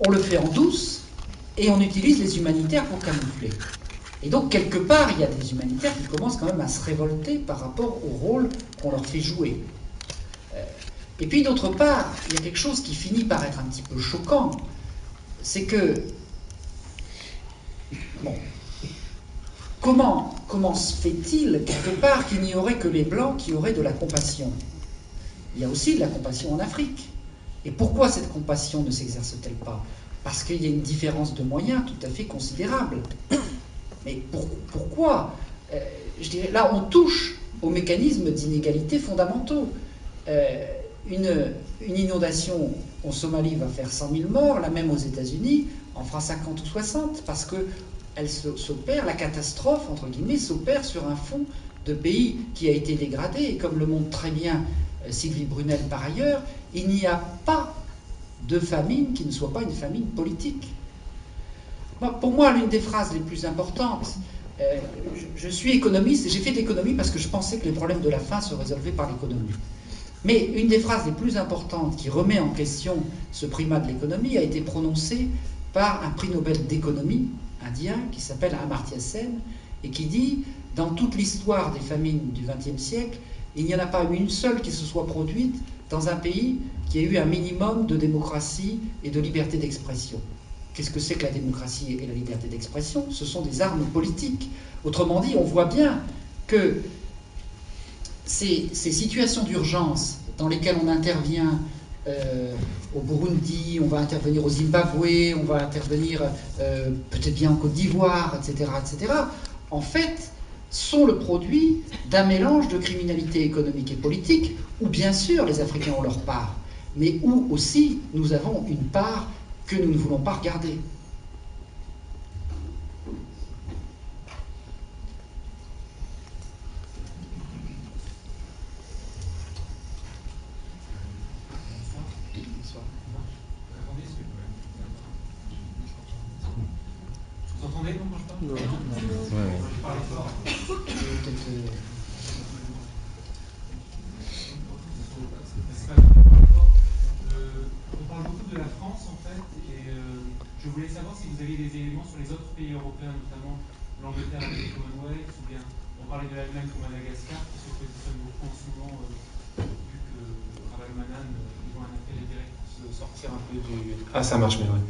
on le fait en douce et on utilise les humanitaires pour camoufler. Et donc, quelque part, il y a des humanitaires qui commencent quand même à se révolter par rapport au rôle qu'on leur fait jouer. Et puis, d'autre part, il y a quelque chose qui finit par être un petit peu choquant, c'est que, bon, comment se fait-il, quelque part, qu'il n'y aurait que les Blancs qui auraient de la compassion? Il y a aussi de la compassion en Afrique. Et pourquoi cette compassion ne s'exerce-t-elle pas? Parce qu'il y a une différence de moyens tout à fait considérable. Mais pourquoi je dirais, là, on touche aux mécanismes d'inégalité fondamentaux. Une inondation en Somalie va faire 100 000 morts, la même aux États-Unis en fera 50 ou 60, parce que la catastrophe, entre guillemets, s'opère sur un fond de pays qui a été dégradé, et comme le montre très bien Sylvie Brunel par ailleurs, il n'y a pas de famine qui ne soit pas une famine politique. Pour moi, l'une des phrases les plus importantes, je suis économiste, et j'ai fait de l'économie parce que je pensais que les problèmes de la faim se résolvaient par l'économie. Mais une des phrases les plus importantes qui remet en question ce primat de l'économie a été prononcée par un prix Nobel d'économie indien qui s'appelle Amartya Sen et qui dit « Dans toute l'histoire des famines du XXe siècle, il n'y en a pas eu une seule qui se soit produite dans un pays qui a eu un minimum de démocratie et de liberté d'expression. » Qu'est-ce que c'est que la démocratie et la liberté d'expression? Ce sont des armes politiques. Autrement dit, on voit bien que ces situations d'urgence dans lesquelles on intervient au Burundi, on va intervenir au Zimbabwe, on va intervenir peut-être bien en Côte d'Ivoire, etc., en fait, sont le produit d'un mélange de criminalité économique et politique, où bien sûr les Africains ont leur part, mais où aussi nous avons une part que nous ne voulons pas regarder. Vous entendez quand je parle? Non. Ouais. Je parle fort. On parle beaucoup de la France en fait, et je voulais savoir si vous aviez des éléments sur les autres pays européens, notamment l'Angleterre avec le Commonwealth, ou bien on parlait de l'Allemagne comme Madagascar, qui se positionne beaucoup en ce moment, vu que Ravalomanana, ils ont un appel direct pour se sortir un peu du... Ah, ça marche, mais oui.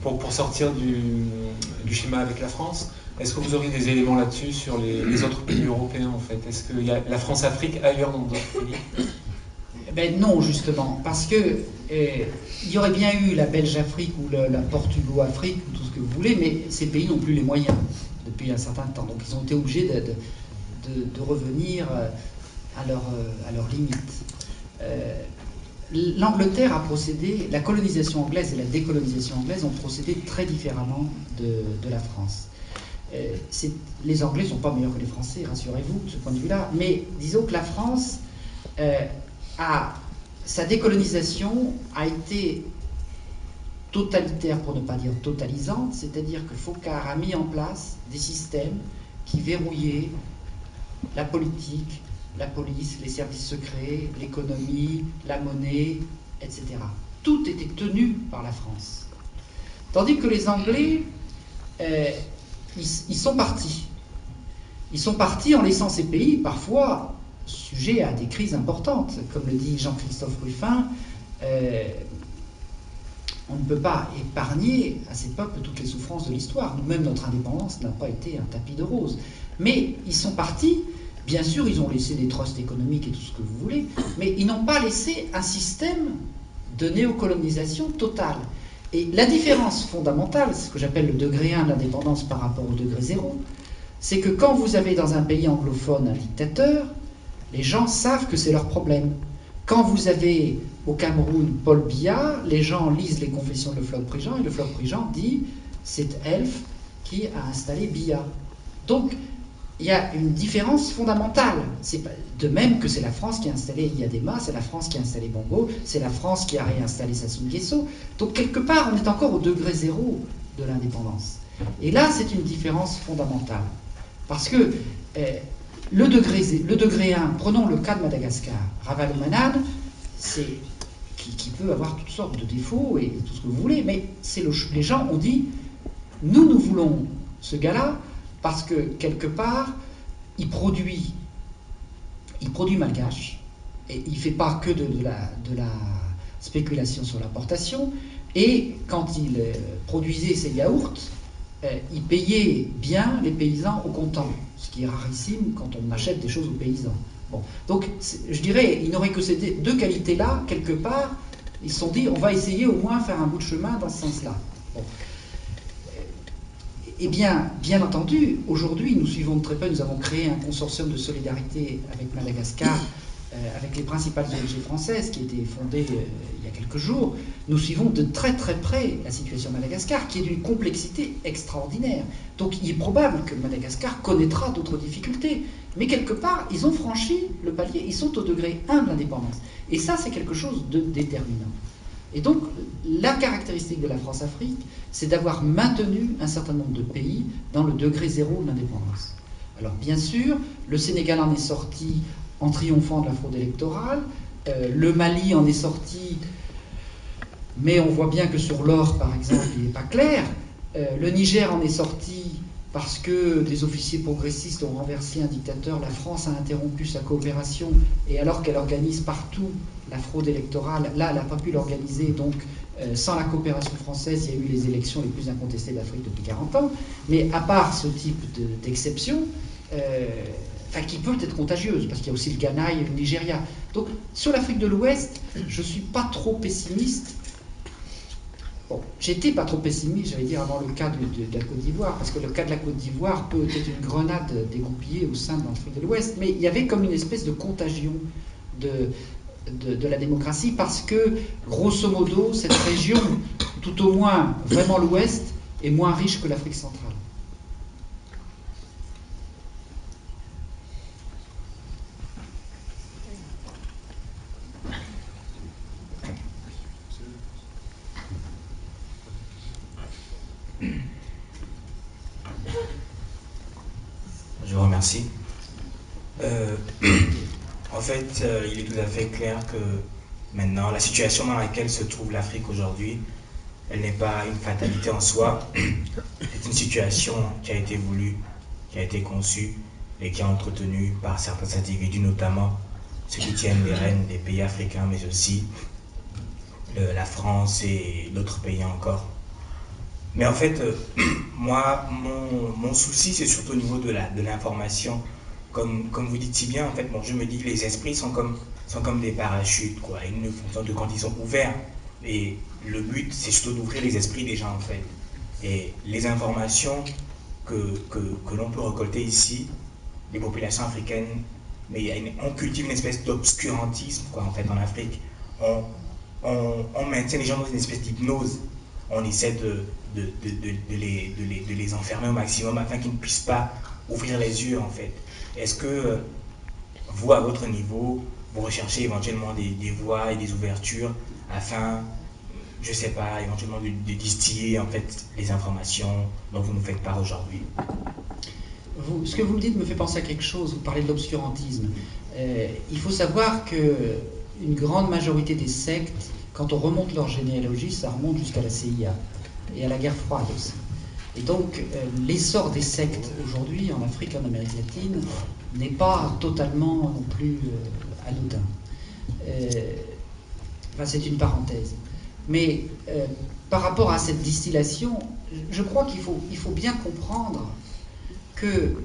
Pour sortir du schéma avec la France, est-ce que vous auriez des éléments là-dessus sur les autres pays européens en fait? Est-ce qu'il y a la France-Afrique ailleurs dans d'autres pays? Ben non, justement, parce que il y aurait bien eu la Belge-Afrique ou la Portugo-Afrique, ou tout ce que vous voulez, mais ces pays n'ont plus les moyens depuis un certain temps. Donc ils ont été obligés de revenir à leurs limites. L'Angleterre a procédé, la colonisation anglaise et la décolonisation anglaise ont procédé très différemment de la France. Les Anglais ne sont pas meilleurs que les Français, rassurez-vous, de ce point de vue-là, mais disons que la France, sa décolonisation a été totalitaire, pour ne pas dire totalisante, c'est-à-dire que Foccart a mis en place des systèmes qui verrouillaient la politique, la police, les services secrets, l'économie, la monnaie, etc. Tout était tenu par la France. Tandis que les Anglais, ils sont partis. Ils sont partis en laissant ces pays, parfois, sujets à des crises importantes. Comme le dit Jean-Christophe Ruffin, on ne peut pas épargner à ces peuples toutes les souffrances de l'histoire. Nous-mêmes, notre indépendance n'a pas été un tapis de roses. Mais ils sont partis. Bien sûr, ils ont laissé des trusts économiques et tout ce que vous voulez, mais ils n'ont pas laissé un système de néocolonisation totale. Et la différence fondamentale, ce que j'appelle le degré 1 de l'indépendance par rapport au degré 0, c'est que quand vous avez dans un pays anglophone un dictateur, les gens savent que c'est leur problème. Quand vous avez au Cameroun Paul Biya, les gens lisent les confessions de Leflore Prigent, et Leflore Prigent dit « c'est Elf qui a installé Biya ». Donc, il y a une différence fondamentale. C'est de même que c'est la France qui a installé Yadema, c'est la France qui a installé Bongo, c'est la France qui a réinstallé Sassou Nguesso. Donc quelque part, on est encore au degré 0 de l'indépendance. Et là, c'est une différence fondamentale. Parce que le degré 1, prenons le cas de Madagascar, Ravalomanana, c'est qui peut avoir toutes sortes de défauts et tout ce que vous voulez, mais les gens ont dit, nous voulons ce gars-là parce que, quelque part, il produit malgache, et il ne fait pas que de la spéculation sur l'importation, et quand il produisait ses yaourts, il payait bien les paysans au comptant, ce qui est rarissime quand on achète des choses aux paysans. Bon. Donc, je dirais, il n'aurait que ces deux qualités-là, quelque part, ils se sont dit, on va essayer au moins faire un bout de chemin dans ce sens-là. Bon. Eh bien, bien entendu, aujourd'hui, nous suivons de très près, nous avons créé un consortium de solidarité avec Madagascar, avec les principales ONG françaises qui étaient fondées il y a quelques jours. Nous suivons de très très près la situation de Madagascar, qui est d'une complexité extraordinaire. Donc il est probable que Madagascar connaîtra d'autres difficultés. Mais quelque part, ils ont franchi le palier, ils sont au degré 1 de l'indépendance. Et ça, c'est quelque chose de déterminant. Et donc, la caractéristique de la France-Afrique, c'est d'avoir maintenu un certain nombre de pays dans le degré 0 de l'indépendance. Alors bien sûr, le Sénégal en est sorti en triomphant de la fraude électorale, le Mali en est sorti, mais on voit bien que sur l'or, par exemple, il n'est pas clair. Le Niger en est sorti parce que des officiers progressistes ont renversé un dictateur. La France a interrompu sa coopération, et alors qu'elle organise partout la fraude électorale, là, elle n'a pas pu l'organiser, donc sans la coopération française, il y a eu les élections les plus incontestées d'Afrique depuis 40 ans. Mais à part ce type d'exception, qui peut être contagieuse, parce qu'il y a aussi le Ghana et le Nigeria. Donc, sur l'Afrique de l'Ouest, je ne suis pas trop pessimiste. Bon, j'étais pas trop pessimiste, j'allais dire, avant le cas de la Côte d'Ivoire, parce que le cas de la Côte d'Ivoire peut être une grenade dégoupillée au sein de l'Afrique de l'Ouest, mais il y avait comme une espèce de contagion de la démocratie, parce que, grosso modo, cette région, tout au moins vraiment l'Ouest, est moins riche que l'Afrique centrale. Je vous remercie. En fait, il est tout à fait clair que maintenant, la situation dans laquelle se trouve l'Afrique aujourd'hui, elle n'est pas une fatalité en soi. C'est une situation qui a été voulue, qui a été conçue et qui est entretenue par certains individus, notamment ceux qui tiennent les rênes des pays africains, mais aussi la France et d'autres pays encore. Mais en fait, moi, mon souci, c'est surtout au niveau de l'information. Comme vous dites si bien, en fait, bon, je me dis que les esprits sont comme des parachutes, quoi. Ils ne fonctionnent que quand ils sont ouverts. Et le but, c'est surtout d'ouvrir les esprits des gens, en fait. Et les informations que l'on peut récolter ici, les populations africaines, mais on cultive une espèce d'obscurantisme, quoi, en fait, en Afrique. On maintient les gens dans une espèce d'hypnose. On essaie de les enfermer au maximum afin qu'ils ne puissent pas ouvrir les yeux, en fait. Est-ce que vous, à votre niveau, vous recherchez éventuellement des voies et des ouvertures afin, je ne sais pas, éventuellement de distiller en fait les informations dont vous nous faites part aujourd'hui? Ce que vous me dites me fait penser à quelque chose. Vous parlez de l'obscurantisme. Il faut savoir qu'une grande majorité des sectes, quand on remonte leur généalogie, ça remonte jusqu'à la CIA et à la guerre froide aussi. Et donc, l'essor des sectes aujourd'hui en Afrique et en Amérique latine n'est pas totalement non plus anodin. C'est une parenthèse. Mais par rapport à cette distillation, je crois qu'il faut bien comprendre que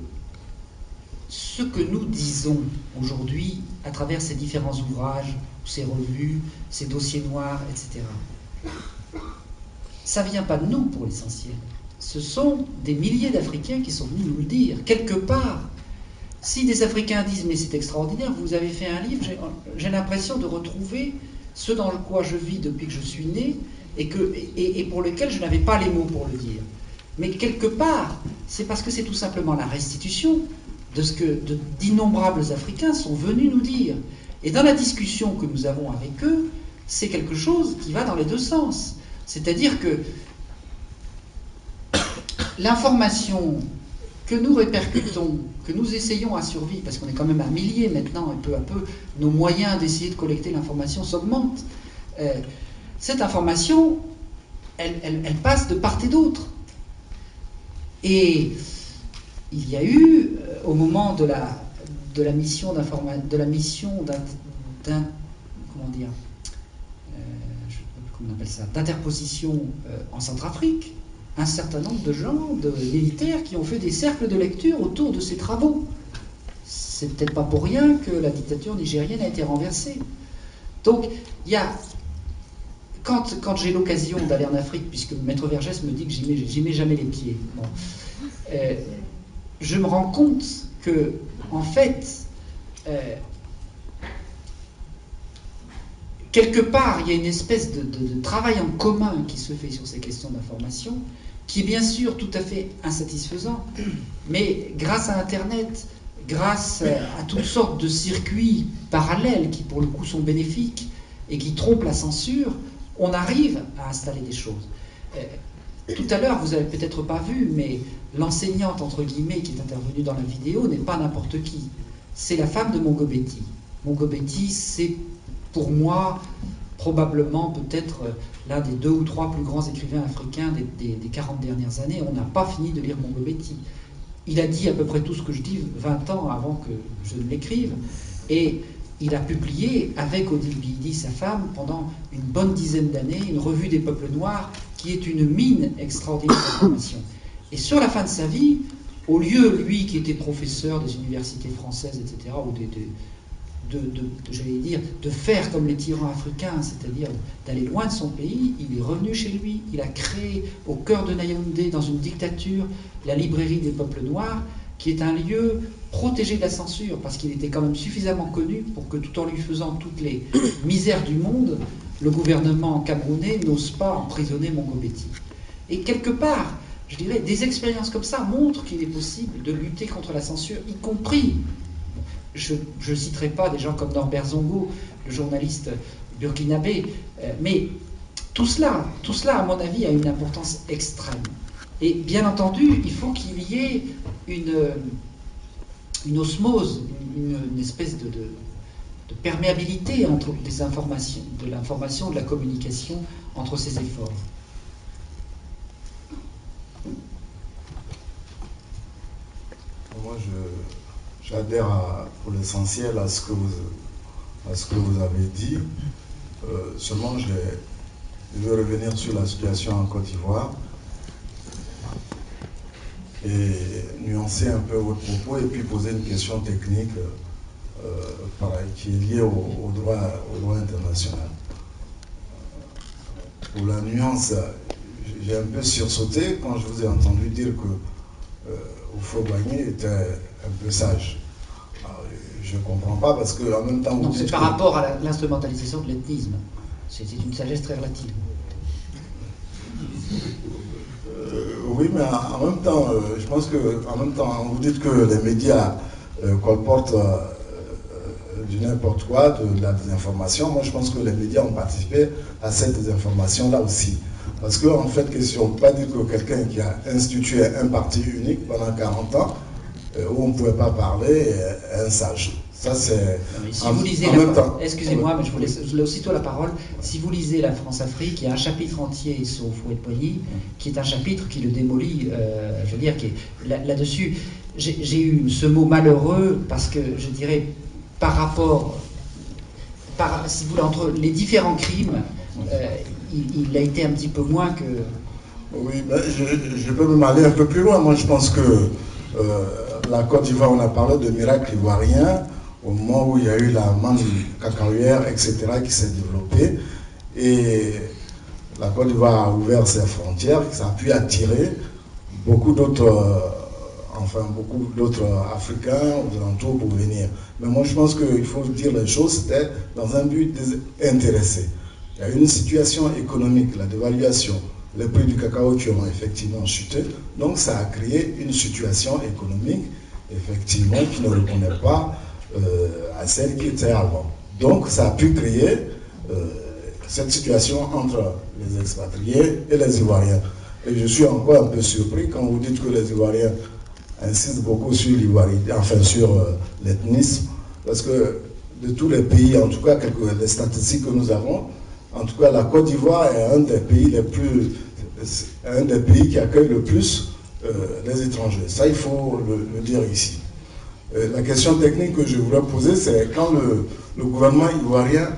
ce que nous disons aujourd'hui à travers ces différents ouvrages, ces revues, ces dossiers noirs, etc., ça ne vient pas de nous pour l'essentiel. Ce sont des milliers d'Africains qui sont venus nous le dire. Quelque part, si des Africains disent « mais c'est extraordinaire, vous avez fait un livre », j'ai l'impression de retrouver ce dans quoi je vis depuis que je suis né et pour lequel je n'avais pas les mots pour le dire. Mais quelque part, c'est parce que c'est tout simplement la restitution de ce que d'innombrables Africains sont venus nous dire. Et dans la discussion que nous avons avec eux, c'est quelque chose qui va dans les deux sens. C'est-à-dire que l'information que nous répercutons, que nous essayons à survivre, parce qu'on est quand même à milliers maintenant, et peu à peu, nos moyens d'essayer de collecter l'information s'augmentent. cette information, elle passe de part et d'autre. Et il y a eu, au moment de la mission d'interposition en Centrafrique, un certain nombre de gens, de militaires, qui ont fait des cercles de lecture autour de ces travaux. C'est peut-être pas pour rien que la dictature nigérienne a été renversée. Donc, il y a... Quand j'ai l'occasion d'aller en Afrique, puisque Maître Vergès me dit que j'y mets jamais les pieds, bon, je me rends compte que, en fait, quelque part, il y a une espèce de travail en commun qui se fait sur ces questions d'information, qui est bien sûr tout à fait insatisfaisant, mais grâce à Internet, grâce à toutes sortes de circuits parallèles qui, pour le coup, sont bénéfiques et qui trompent la censure, on arrive à installer des choses. Tout à l'heure, vous n'avez peut-être pas vu, mais l'enseignante, entre guillemets, qui est intervenue dans la vidéo, n'est pas n'importe qui. C'est la femme de Mongo Betty. Mongo Betty, c'est pour moi probablement peut-être l'un des 2 ou 3 plus grands écrivains africains des 40 dernières années. On n'a pas fini de lire Mongo Betty. Il a dit à peu près tout ce que je dis 20 ans avant que je ne l'écrive. Et il a publié avec Odile Bidi, sa femme, pendant une bonne dizaine d'années, une revue des peuples noirs qui est une mine extraordinaire d'informations. Et sur la fin de sa vie, au lieu, lui qui était professeur des universités françaises, etc., ou j'allais dire, de faire comme les tyrans africains, c'est-à-dire d'aller loin de son pays, il est revenu chez lui, il a créé au cœur de Yaoundé, dans une dictature, la librairie des peuples noirs, qui est un lieu protégé de la censure, parce qu'il était quand même suffisamment connu pour que, tout en lui faisant toutes les misères du monde, le gouvernement camerounais n'ose pas emprisonner Mongo Betty. Et quelque part, je dirais, des expériences comme ça montrent qu'il est possible de lutter contre la censure, y compris, je ne citerai pas des gens comme Norbert Zongo, le journaliste burkinabé, mais tout cela, à mon avis, a une importance extrême. Et bien entendu, il faut qu'il y ait une osmose, une espèce de perméabilité entre les informations, de l'information, de la communication, entre ces efforts. Moi, j'adhère pour l'essentiel à ce que vous avez dit. Seulement, je vais revenir sur la situation en Côte d'Ivoire et nuancer un peu votre propos et puis poser une question technique qui est liée au droit international. Pour la nuance, j'ai un peu sursauté quand je vous ai entendu dire que Houphouët-Boigny était un peu sage. Alors, je ne comprends pas parce qu'en même temps... Non, c'est par rapport à l'instrumentalisation de l'ethnisme. C'est une sagesse très relative. Oui, mais en même temps, je pense que en même temps, vous dites que les médias colportent du n'importe quoi, de la désinformation. Moi, je pense que les médias ont participé à cette désinformation-là aussi. Parce qu'en fait, on ne peut pas dire que quelqu'un qui a institué un parti unique pendant 40 ans, où on ne pouvait pas parler, est un sage. Ça, c'est... Si vous lisez excusez-moi, mais je vous laisse aussitôt la parole. Si vous lisez La France-Afrique, il y a un chapitre entier sur Houphouët-Boigny, qui est un chapitre qui le démolit, je veux dire, qui est là-dessus. J'ai eu ce mot malheureux parce que, je dirais, par rapport, si vous voulez, entre les différents crimes, il a été un petit peu moins que... Oui, ben, je peux même aller un peu plus loin. Moi, je pense que la Côte d'Ivoire, on a parlé de miracle ivoirien, au moment où il y a eu la manne cacahuère, etc., qui s'est développée. Et la Côte d'Ivoire a ouvert ses frontières, ça a pu attirer beaucoup d'autres Africains aux alentours pour venir. Mais moi, je pense qu'il faut dire les choses, c'était dans un but intéressé. Il y a eu une situation économique, la dévaluation, les prix du cacao qui ont effectivement chuté. Donc, ça a créé une situation économique, effectivement, qui ne répondait pas à celle qui était avant. Donc, ça a pu créer cette situation entre les expatriés et les Ivoiriens. Et je suis encore un peu surpris quand vous dites que les Ivoiriens insistent beaucoup sur sur l'ethnisme, parce que de tous les pays, en tout cas les statistiques que nous avons, En tout cas, la Côte d'Ivoire est un des pays qui accueille le plus les étrangers. Ça, il faut le dire ici. La question technique que je voulais poser, c'est quand le gouvernement ivoirien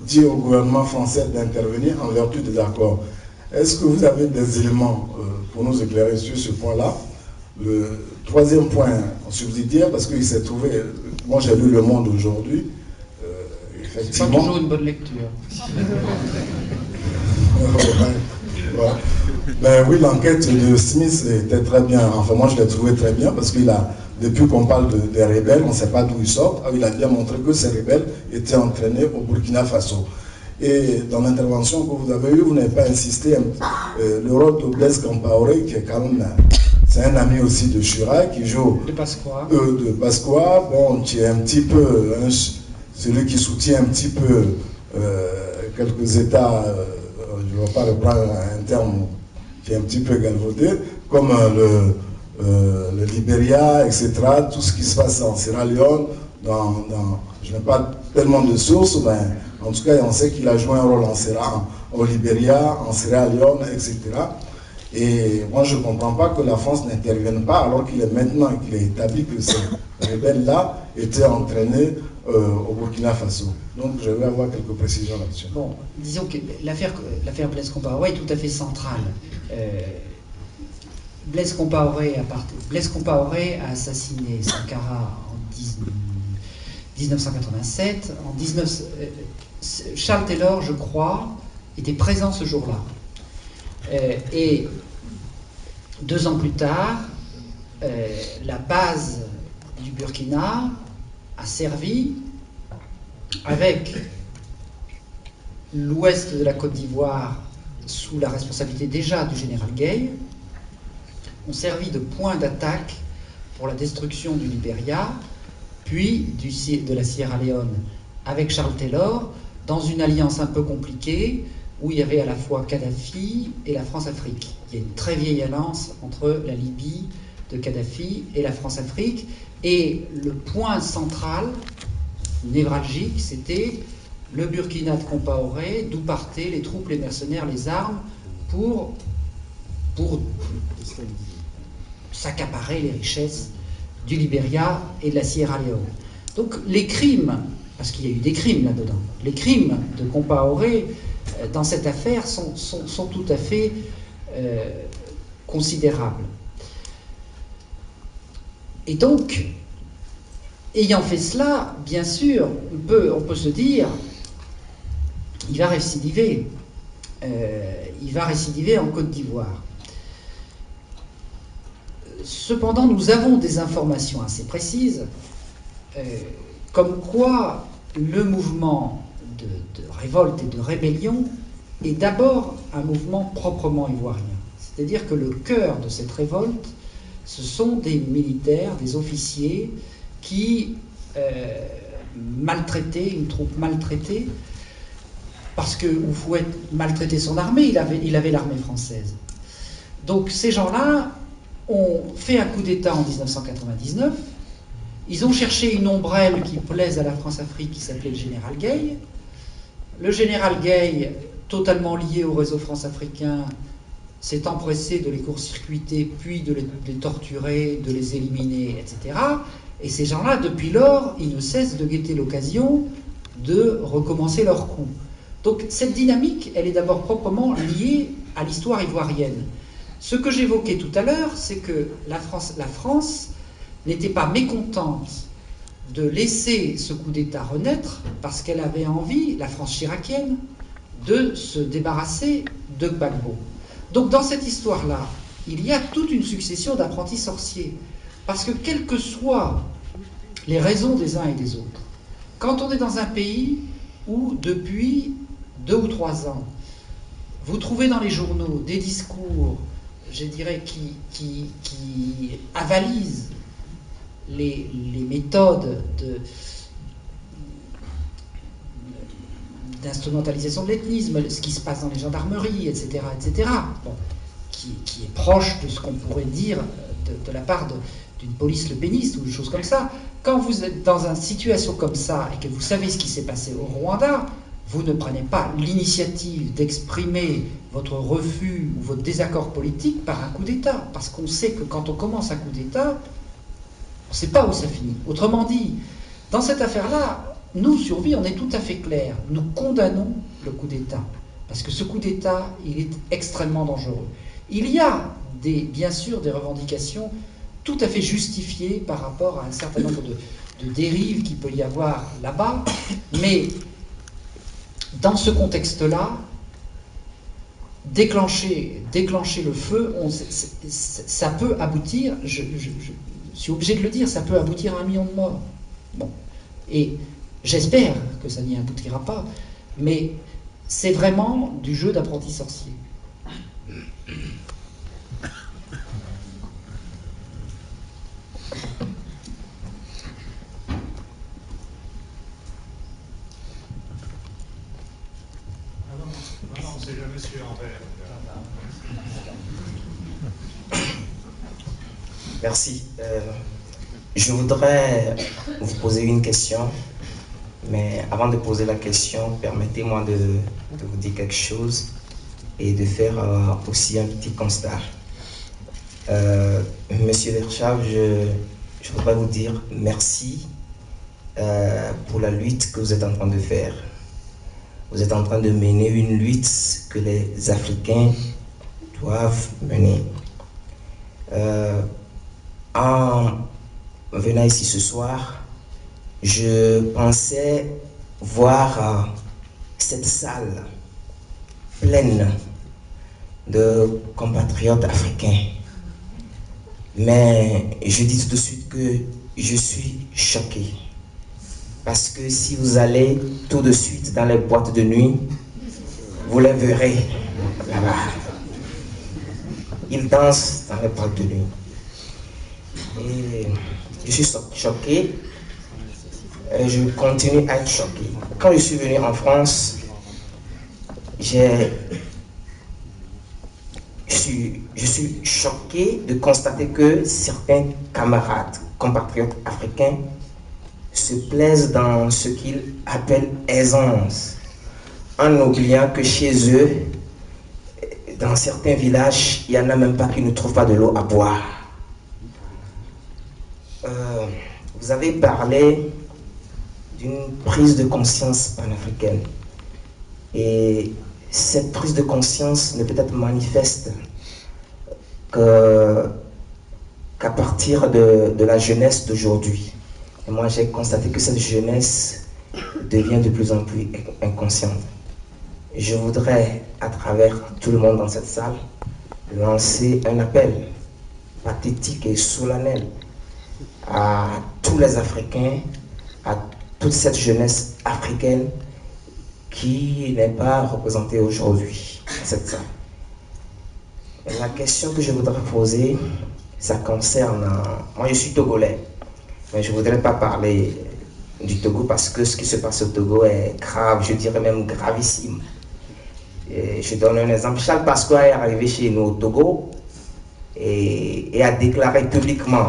dit au gouvernement français d'intervenir en vertu des accords. Est-ce que vous avez des éléments pour nous éclairer sur ce point-là? Le troisième point subsidiaire, parce qu'il s'est trouvé, moi j'ai lu Le Monde aujourd'hui, c'est pas toujours une bonne lecture. Voilà. Ben oui, l'enquête de Smith était très bien. Enfin, moi, je l'ai trouvé très bien parce qu'il a, depuis qu'on parle des rebelles, on ne sait pas d'où ils sortent. Il a bien montré que ces rebelles étaient entraînés au Burkina Faso. Et dans l'intervention que vous avez eue, vous n'avez pas insisté. Le rôle de Blaise Compaoré, qui est quand même, c'est un ami aussi de Chirac, qui joue de Pasqua. De Pasqua, bon, qui est un petit peu celui qui soutient un petit peu quelques États. Je ne vais pas reprendre un terme qui est un petit peu galvaudé, comme le Libéria, etc., tout ce qui se passe en Sierra Leone, je n'ai pas tellement de sources, mais en tout cas, on sait qu'il a joué un rôle au Libéria, en Sierra Leone, etc. Et moi, je ne comprends pas que la France n'intervienne pas, alors qu'il est maintenant qu'il est établi que ces rebelles-là étaient entraînés au Burkina Faso. Donc, je vais avoir quelques précisions là-dessus. Bon, disons que l'affaire Blaise Compaoré est tout à fait centrale. Blaise Compaoré a assassiné Sankara en 1987. Charles Taylor, je crois, était présent ce jour-là. Et 2 ans plus tard, la base du Burkina a servi avec l'ouest de la Côte d'Ivoire sous la responsabilité déjà du général Gay, ont servi de point d'attaque pour la destruction du Libéria, puis de la Sierra Leone avec Charles Taylor, dans une alliance un peu compliquée où il y avait à la fois Kadhafi et la France-Afrique. Il y a une très vieille alliance entre la Libye de Kadhafi et la France-Afrique, et le point central, névralgique, c'était le Burkina de Compaoré, d'où partaient les troupes, les mercenaires, les armes, pour s'accaparer les richesses du Libéria et de la Sierra Leone. Donc les crimes, parce qu'il y a eu des crimes là-dedans, les crimes de Compaoré dans cette affaire sont tout à fait considérables. Et donc, ayant fait cela, bien sûr, on peut se dire, il va récidiver. Il va récidiver en Côte d'Ivoire. Cependant, nous avons des informations assez précises, comme quoi le mouvement de révolte et de rébellion est d'abord un mouvement proprement ivoirien. C'est-à-dire que le cœur de cette révolte, ce sont des militaires, des officiers qui maltraitaient, une troupe maltraitée, parce que Houphouët maltraitait son armée, il avait l'armée française. Donc ces gens-là ont fait un coup d'État en 1999, ils ont cherché une ombrelle qui plaise à la France-Afrique qui s'appelait le général Gay. Le général Gay, totalement lié au réseau france-africain, s'est empressé de les court-circuiter, puis de les torturer, de les éliminer, etc. Et ces gens-là, depuis lors, ils ne cessent de guetter l'occasion de recommencer leur coup. Donc cette dynamique, elle est d'abord proprement liée à l'histoire ivoirienne. Ce que j'évoquais tout à l'heure, c'est que la France n'était pas mécontente de laisser ce coup d'État renaître parce qu'elle avait envie, la France chiracienne, de se débarrasser de Gbagbo. Donc dans cette histoire-là, il y a toute une succession d'apprentis sorciers. Parce que quelles que soient les raisons des uns et des autres, quand on est dans un pays où depuis 2 ou 3 ans, vous trouvez dans les journaux des discours, je dirais, qui avalisent les méthodes d'instrumentalisation de l'ethnisme, ce qui se passe dans les gendarmeries, etc., etc., bon, qui est proche de ce qu'on pourrait dire de la part d'une police lepéniste ou des choses comme ça. quand vous êtes dans une situation comme ça et que vous savez ce qui s'est passé au Rwanda, vous ne prenez pas l'initiative d'exprimer votre refus ou votre désaccord politique par un coup d'État. Parce qu'on sait que quand on commence un coup d'État, on ne sait pas où ça finit. Autrement dit, dans cette affaire-là, nous, sur Vie, on est tout à fait clair. Nous condamnons le coup d'État. Parce que ce coup d'État, il est extrêmement dangereux. Il y a bien sûr des revendications tout à fait justifiées par rapport à un certain nombre de dérives qu'il peut y avoir là-bas, mais dans ce contexte-là, déclencher le feu, ça peut aboutir, je suis obligé de le dire, ça peut aboutir à 1 million de morts. Bon. Et j'espère que ça n'y aboutira pas, mais c'est vraiment du jeu d'apprenti sorcier. C'est le monsieur en vert. Merci. Je voudrais vous poser une question, mais avant de poser la question, permettez-moi de vous dire quelque chose et de faire aussi un petit constat. Monsieur Verschaff, je voudrais vous dire merci pour la lutte que vous êtes en train de faire. Vous êtes en train de mener une lutte que les Africains doivent mener. En venant ici ce soir, je pensais voir cette salle pleine de compatriotes africains. Mais je dis tout de suite que je suis choqué. Parce que si vous allez tout de suite dans les boîtes de nuit, vous les verrez là-bas. Ils dansent dans les boîtes de nuit. Et je suis choqué. Et je continue à être choqué. Quand je suis venu en France, je suis choqué de constater que certains camarades, compatriotes africains, se plaisent dans ce qu'ils appellent aisance, en oubliant que chez eux, dans certains villages, il n'y en a même pas qui ne trouvent pas de l'eau à boire. Vous avez parlé d'une prise de conscience panafricaine. Et cette prise de conscience ne peut être manifeste qu'à partir de la jeunesse d'aujourd'hui. Et moi, j'ai constaté que cette jeunesse devient de plus en plus inconsciente. Je voudrais, à travers tout le monde dans cette salle, lancer un appel pathétique et solennel à tous les Africains, à toute cette jeunesse africaine qui n'est pas représentée aujourd'hui dans cette salle. Et la question que je voudrais poser, ça concerne... Moi, je suis togolais. Mais je ne voudrais pas parler du Togo parce que ce qui se passe au Togo est grave, je dirais même gravissime. Et je donne un exemple. Charles Pasqua est arrivé chez nous au Togo et a déclaré publiquement,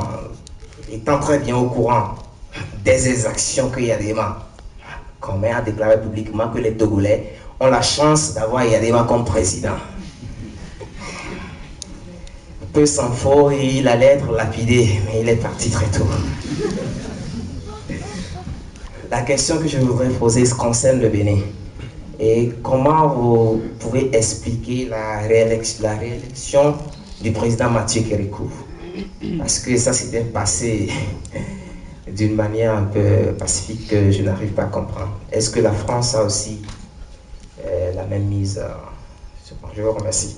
étant très bien au courant des exactions que Yadema commet, a déclaré publiquement que les Togolais ont la chance d'avoir Yadema comme président. Peu s'en faut, il allait être lapidé, mais il est parti très tôt. La question que je voudrais poser concerne le Bénin. Et comment vous pouvez expliquer la réélection du président Mathieu Kérékou? Parce que ça s'était passé d'une manière un peu pacifique que je n'arrive pas à comprendre. Est-ce que la France a aussi la même mise? Je vous remercie.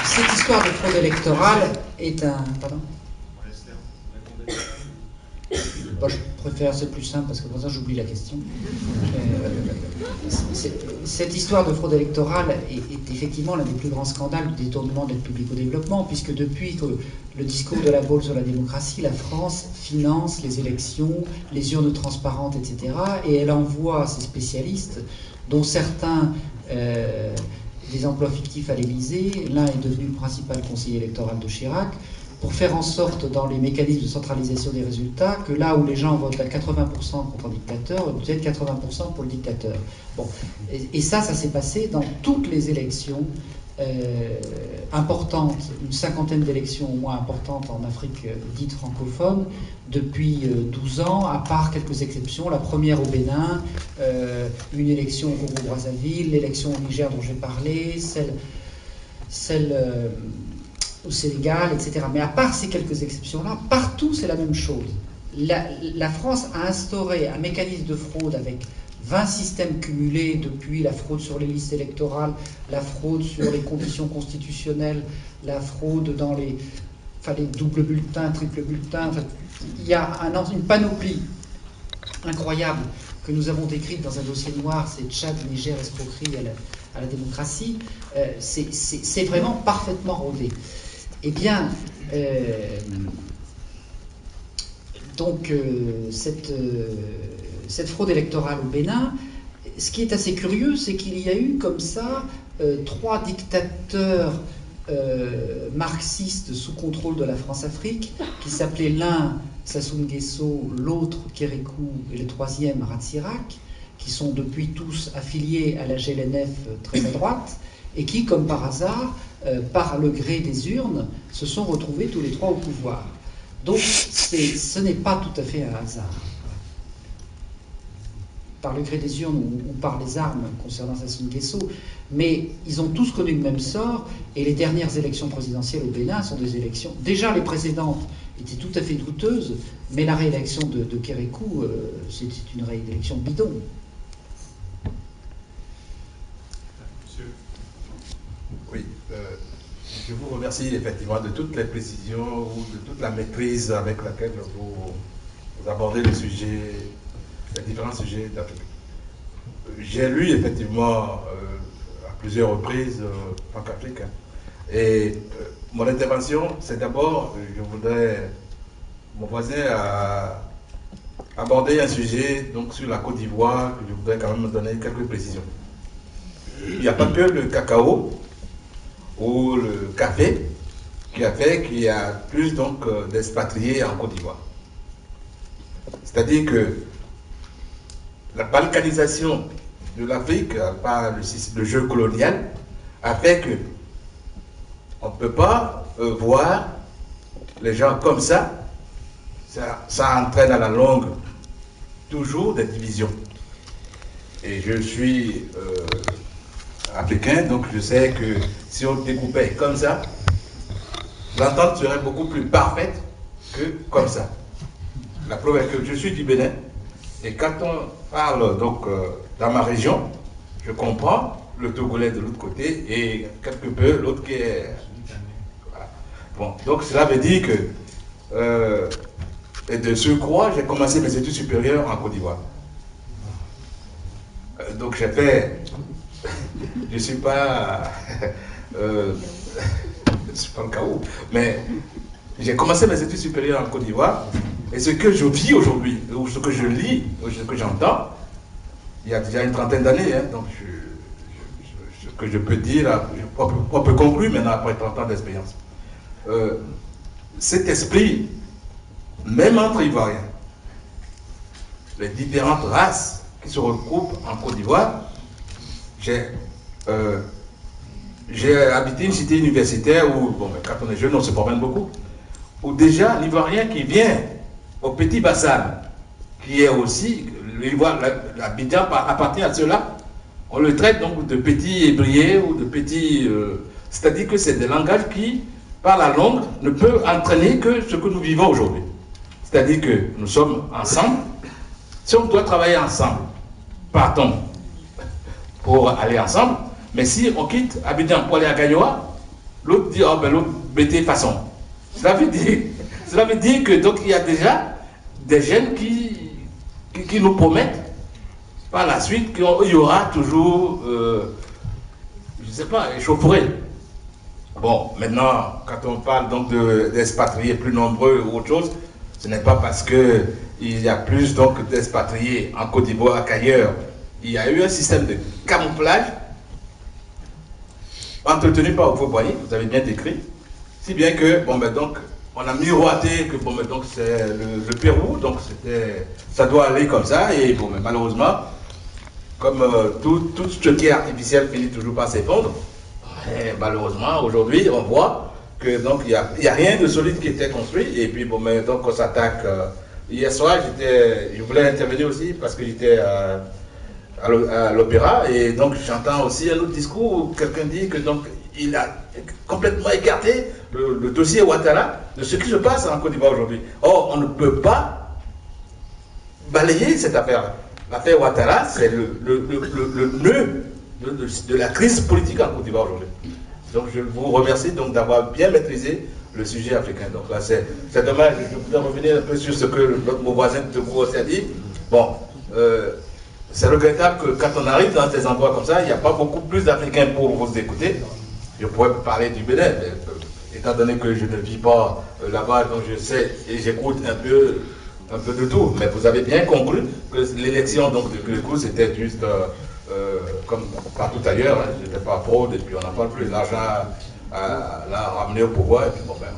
Cette histoire de fraude électorale est un... Pardon ? Bon, je préfère, c'est plus simple parce que comme ça j'oublie la question. Cette histoire de fraude électorale est effectivement l'un des plus grands scandales du détournement de l'aide publique au développement, puisque depuis que le discours de la Baule sur la démocratie, la France finance les élections, les urnes transparentes, etc. Et elle envoie ses spécialistes, dont certains des emplois fictifs à l'Élysée. L'un est devenu le principal conseiller électoral de Chirac, pour faire en sorte, dans les mécanismes de centralisation des résultats, que là où les gens votent à 80% contre un dictateur, ils votent 80% pour le dictateur. Bon. Et ça s'est passé dans toutes les élections importantes, une cinquantaine d'élections au moins importantes en Afrique dite francophone, depuis 12 ans, à part quelques exceptions. La première au Bénin, une élection au Congo-Brazzaville, l'élection au Niger dont j'ai parlé, celle au Sénégal, etc. Mais à part ces quelques exceptions-là, partout c'est la même chose. La France a instauré un mécanisme de fraude avec 20 systèmes cumulés, depuis la fraude sur les listes électorales, la fraude sur les conditions constitutionnelles, la fraude dans les doubles bulletins, triples bulletins. Il y a une panoplie incroyable que nous avons décrite dans un dossier noir, c'est Tchad, Niger, escroquerie à la démocratie. C'est vraiment parfaitement rodé. Eh bien, cette fraude électorale au Bénin, ce qui est assez curieux, c'est qu'il y a eu comme ça 3 dictateurs marxistes sous contrôle de la France-Afrique, qui s'appelaient l'un Sassou Nguesso, l'autre Kérékou et le troisième Ratsirak, qui sont depuis tous affiliés à la GLNF très à droite, et qui, comme par hasard, par le gré des urnes, se sont retrouvés tous les 3 au pouvoir. Donc ce n'est pas tout à fait un hasard. Par le gré des urnes ou par les armes concernant Sassou Nguesso, mais ils ont tous connu le même sort, et les dernières élections présidentielles au Bénin sont des élections... Déjà, les précédentes étaient tout à fait douteuses, mais la réélection de Kérékou, c'était une réélection bidon. Oui, je vous remercie effectivement de toutes les précisions ou de toute la maîtrise avec laquelle vous abordez les sujets, les différents sujets d'Afrique. J'ai lu effectivement à plusieurs reprises Franc-Afrique, et mon intervention, c'est d'abord, je voudrais, mon voisin a abordé un sujet donc sur la Côte d'Ivoire, que je voudrais quand même donner quelques précisions. Il n'y a pas que le cacao ou le café qui a fait qu'il y a plus donc d'expatriés en Côte d'Ivoire. C'est-à-dire que la balkanisation de l'Afrique par le jeu colonial a fait que on ne peut pas voir les gens comme ça. Ça entraîne à la longue toujours des divisions. Et je suis africain, donc je sais que si on découpait comme ça, l'entente serait beaucoup plus parfaite que comme ça. La preuve est que je suis du Bénin, et quand on parle donc dans ma région, je comprends le Togolais de l'autre côté et quelque peu l'autre qui est... Voilà. Bon, donc cela veut dire que et de surcroît, j'ai commencé mes études supérieures en Côte d'Ivoire. Donc j'ai fait... Je ne suis pas... je ne suis pas le chaos, mais j'ai commencé mes études supérieures en Côte d'Ivoire, et ce que je vis aujourd'hui, ou ce que je lis, ou ce que j'entends, il y a déjà une trentaine d'années, hein, donc ce que je peux dire, on peut conclure maintenant après 30 ans d'expérience. Cet esprit, même entre Ivoiriens, les différentes races qui se regroupent en Côte d'Ivoire, j'ai habité une cité universitaire où, bon, quand on est jeune, on se promène beaucoup, où déjà l'Ivoirien qui vient au Petit Bassam, qui est aussi, l'Abidjan appartient à ceux-là, on le traite donc de petits ébriers ou de petits... c'est-à-dire que c'est des langages qui, par la langue, ne peuvent entraîner que ce que nous vivons aujourd'hui. C'est-à-dire que nous sommes ensemble. Si on doit travailler ensemble, partons pour aller ensemble. Mais si on quitte Abidjan pour aller à Gagnoa, l'autre dit, oh ben l'autre, mettez façon. Cela veut dire que donc il y a déjà des jeunes qui nous promettent par la suite qu'il y aura toujours, je ne sais pas, échauffourée. Bon, maintenant, quand on parle donc d'expatriés plus nombreux ou autre chose, ce n'est pas parce qu'il y a plus donc d'expatriés en Côte d'Ivoire qu'ailleurs. Il y a eu un système de camouflage entretenu par Houphouët-Boigny, vous avez bien décrit, si bien que, bon, ben donc, on a miroité que, bon, ben donc, c'est le Pérou, donc ça doit aller comme ça, et bon, mais malheureusement, comme tout ce qui est artificiel finit toujours par s'effondrer, malheureusement, aujourd'hui, on voit que, donc, il n'y a rien de solide qui était construit, et puis, bon, mais donc, on s'attaque. Hier soir, je voulais intervenir aussi parce que j'étais à l'opéra, et donc j'entends aussi un autre discours où quelqu'un dit que donc il a complètement écarté le dossier Ouattara de ce qui se passe en Côte d'Ivoire aujourd'hui. Or, on ne peut pas balayer cette affaire. L'affaire Ouattara, c'est le nœud de la crise politique en Côte d'Ivoire aujourd'hui. Donc je vous remercie donc d'avoir bien maîtrisé le sujet africain. Donc là, c'est dommage. Je voudrais revenir un peu sur ce que mon voisin de Togo aussi a dit. Bon, c'est regrettable que quand on arrive dans des endroits comme ça, il n'y a pas beaucoup plus d'Africains pour vous écouter. Je pourrais parler du Bénin, mais étant donné que je ne vis pas là-bas, donc je sais et j'écoute un peu de tout. Mais vous avez bien compris que l'élection de Kékou, c'était juste comme partout ailleurs. Hein, j'étais pas fraude et puis on n'a pas plus l'argent l'a ramené au pouvoir. Et puis, bon, ben,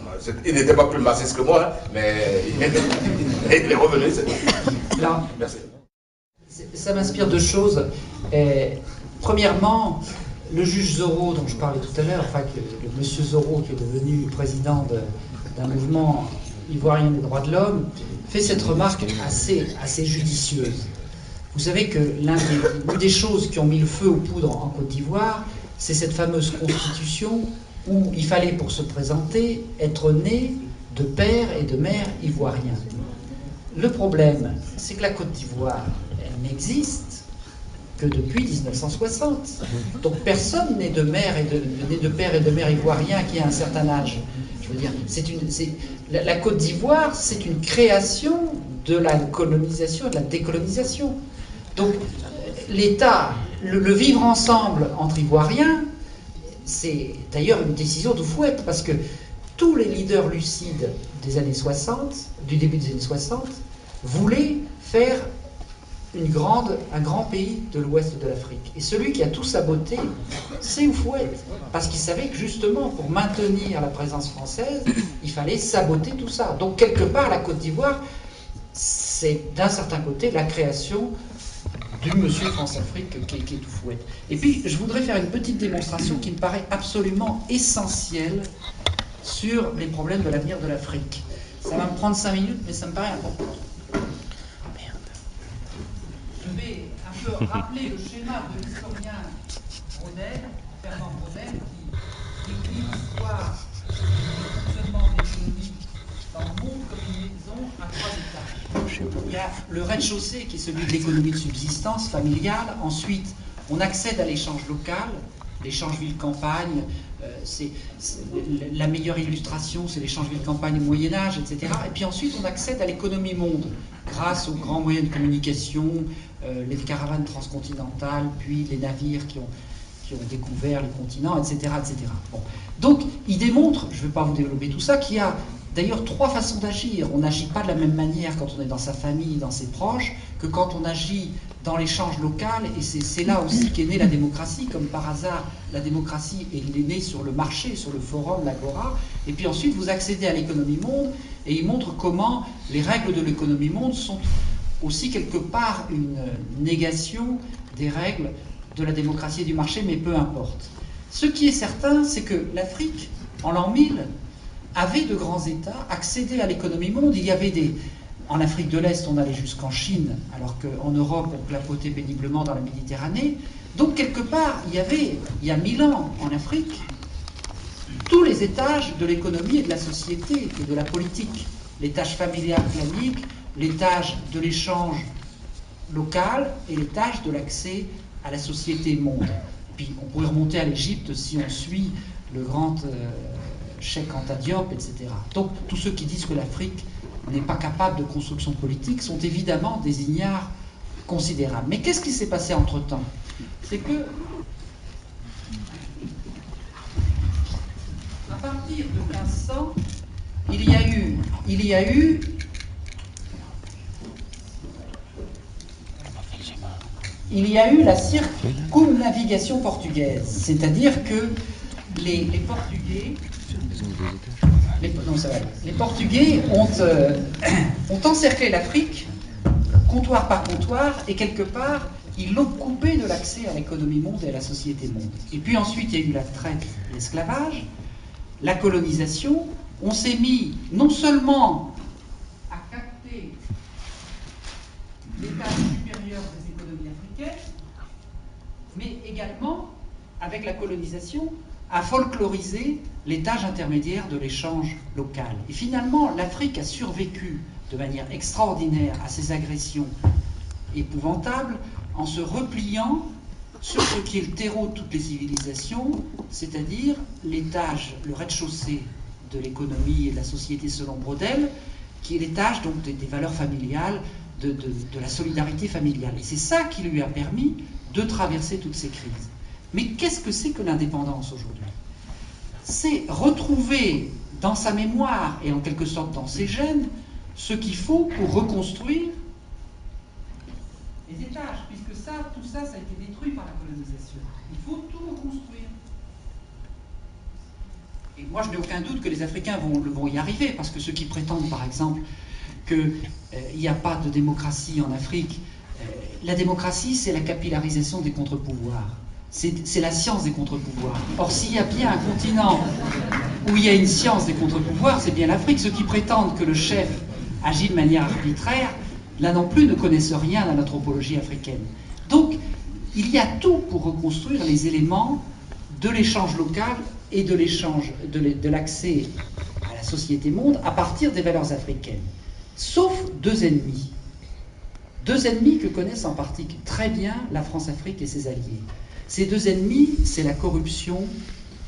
il n'était pas plus massif que moi, hein, mais il est revenu. Là, merci. Ça m'inspire deux choses. Premièrement, le juge Zorro, dont je parlais tout à l'heure, enfin, le monsieur Zorro, qui est devenu président d'un mouvement ivoirien des droits de l'homme, fait cette remarque assez judicieuse. Vous savez que l'une des choses qui ont mis le feu aux poudres en Côte d'Ivoire, c'est cette fameuse constitution où il fallait, pour se présenter, être né de père et de mère ivoiriens. Le problème, c'est que la Côte d'Ivoire, elle n'existe que depuis 1960. Donc personne n'est de père et de mère ivoiriens qui a un certain âge. Je veux dire, la Côte d'Ivoire, c'est une création de la colonisation et de la décolonisation. Donc l'État, le vivre ensemble entre Ivoiriens, c'est d'ailleurs une décision d'Houphouët, parce que tous les leaders lucides des années 60, du début des années 60, voulaient faire un grand pays de l'ouest de l'Afrique. Et celui qui a tout saboté, c'est Houphouët. Parce qu'il savait que justement, pour maintenir la présence française, il fallait saboter tout ça. Donc quelque part, la Côte d'Ivoire, c'est d'un certain côté la création du monsieur France-Afrique qui est Houphouët. Et puis, je voudrais faire une petite démonstration qui me paraît absolument essentielle sur les problèmes de l'avenir de l'Afrique. Ça va me prendre 5 minutes, mais ça me paraît important. Je vais un peu rappeler le schéma de l'historien Braudel, Fernand Braudel, qui écrit l'histoire du fonctionnement de l'économie dans le monde comme une maison à 3 étages. Il y a le rez-de-chaussée qui est celui de l'économie de subsistance familiale. Ensuite, on accède à l'échange local, l'échange ville-campagne. La meilleure illustration, c'est l'échange ville-campagne au Moyen-Âge, etc. Et puis ensuite, on accède à l'économie monde grâce aux grands moyens de communication, les caravanes transcontinentales, puis les navires qui ont découvert les continents, etc. etc. Bon. Donc, il démontre, je ne vais pas vous développer tout ça, qu'il y a d'ailleurs 3 façons d'agir. On n'agit pas de la même manière quand on est dans sa famille, dans ses proches, que quand on agit dans l'échange local, et c'est là aussi qu'est née la démocratie. Comme par hasard, la démocratie est née sur le marché, sur le forum, l'agora, et puis ensuite vous accédez à l'économie monde, et il montre comment les règles de l'économie monde sont aussi quelque part une négation des règles de la démocratie et du marché, mais peu importe. Ce qui est certain, c'est que l'Afrique, en l'an 1000, avait de grands États, accédait à l'économie monde. Il y avait en Afrique de l'Est, on allait jusqu'en Chine, alors qu'en Europe, on clapotait péniblement dans la Méditerranée. Donc, quelque part, il y a 1000 ans, en Afrique, tous les étages de l'économie et de la société et de la politique. L'étage familial clanique, l'étage de l'échange local et l'étage de l'accès à la société monde. Puis, on pourrait remonter à l'Égypte si on suit le grand Cheikh Anta Diop, etc. Donc, tous ceux qui disent que l'Afrique n'est pas capable de construction politique sont évidemment des ignares considérables. Mais qu'est-ce qui s'est passé entre-temps? C'est que, à partir de 1500, il y a eu la circumnavigation portugaise, c'est-à-dire que les Portugais... Les Portugais ont encerclé l'Afrique, comptoir par comptoir, et quelque part, ils l'ont coupé de l'accès à l'économie monde et à la société monde. Et puis ensuite, il y a eu la traite, l'esclavage, la colonisation. On s'est mis non seulement à capter l'étage supérieur des économies africaines, mais également, avec la colonisation, à folkloriser l'étage intermédiaire de l'échange local. Et finalement, l'Afrique a survécu de manière extraordinaire à ces agressions épouvantables en se repliant sur ce qui est le terreau de toutes les civilisations, c'est-à-dire l'étage, le rez-de-chaussée de l'économie et de la société selon Braudel, qui est l'étage donc des valeurs familiales, de la solidarité familiale. Et c'est ça qui lui a permis de traverser toutes ces crises. Mais qu'est-ce que c'est que l'indépendance aujourd'hui? C'est retrouver dans sa mémoire et en quelque sorte dans ses gènes ce qu'il faut pour reconstruire les étages, puisque tout ça a été détruit par la colonisation. Il faut tout reconstruire. Et moi, je n'ai aucun doute que les Africains vont y arriver, parce que ceux qui prétendent, par exemple, qu'il n'y a pas de démocratie en Afrique, la démocratie, c'est la capillarisation des contre-pouvoirs. C'est la science des contre-pouvoirs. Or, s'il y a bien un continent où il y a une science des contre-pouvoirs, c'est bien l'Afrique. Ceux qui prétendent que le chef agit de manière arbitraire, là non plus, ne connaissent rien à l'anthropologie africaine. Donc, il y a tout pour reconstruire les éléments de l'échange local et de l'échange, de l'accès à la société monde à partir des valeurs africaines. Sauf deux ennemis. Deux ennemis que connaissent en partie très bien la France-Afrique et ses alliés. Ces deux ennemis, c'est la corruption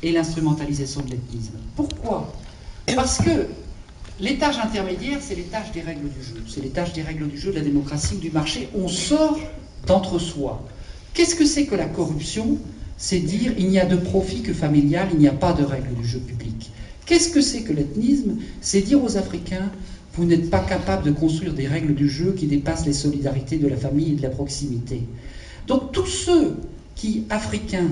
et l'instrumentalisation de l'ethnisme. Pourquoi? Parce que l'étage intermédiaire, c'est l'étage des règles du jeu. C'est l'étage des règles du jeu de la démocratie ou du marché. On sort d'entre-soi. Qu'est-ce que c'est que la corruption? C'est dire il n'y a de profit que familial, il n'y a pas de règles du jeu public. Qu'est-ce que c'est que l'ethnisme? C'est dire aux Africains vous n'êtes pas capable de construire des règles du jeu qui dépassent les solidarités de la famille et de la proximité. Donc tous ceux qui, africains,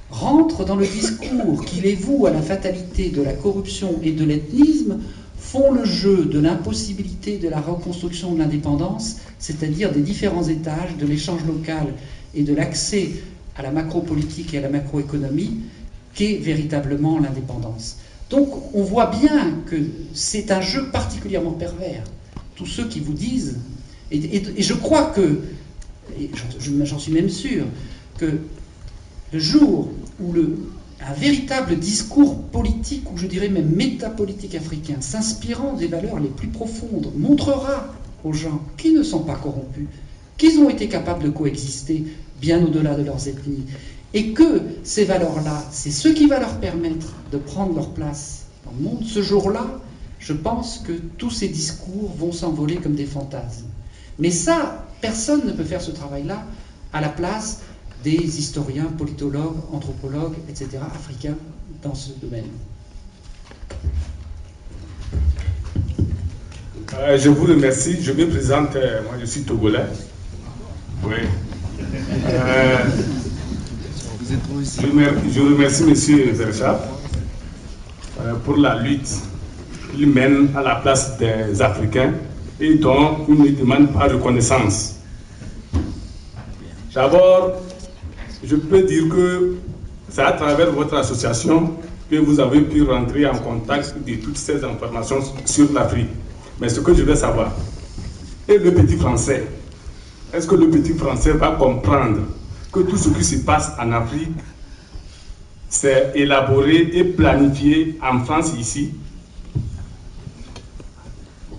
rentrent dans le discours qui les voue à la fatalité de la corruption et de l'ethnisme, font le jeu de l'impossibilité de la reconstruction de l'indépendance, c'est-à-dire des différents étages, de l'échange local et de l'accès à la macro-politique et à la macroéconomie, qu'est véritablement l'indépendance. Donc on voit bien que c'est un jeu particulièrement pervers. Tous ceux qui vous disent, et je crois que, et j'en suis même sûr, que le jour où un véritable discours politique, ou je dirais même métapolitique africain, s'inspirant des valeurs les plus profondes, montrera aux gens qui ne sont pas corrompus, qu'ils ont été capables de coexister bien au-delà de leurs ethnies, et que ces valeurs-là, c'est ce qui va leur permettre de prendre leur place dans le monde, ce jour-là, je pense que tous ces discours vont s'envoler comme des fantasmes. Mais ça, personne ne peut faire ce travail-là à la place des historiens, politologues, anthropologues, etc., africains dans ce domaine. Je vous remercie. Je me présente, moi je suis togolais. Oui. Je remercie M. Verchap pour la lutte qu'il mène à la place des Africains et dont il ne demande pas reconnaissance. D'abord, je peux dire que c'est à travers votre association que vous avez pu rentrer en contact de toutes ces informations sur l'Afrique. Mais ce que je veux savoir, et le petit français, est-ce que le petit français va comprendre que tout ce qui se passe en Afrique, c'est élaboré et planifié en France ici?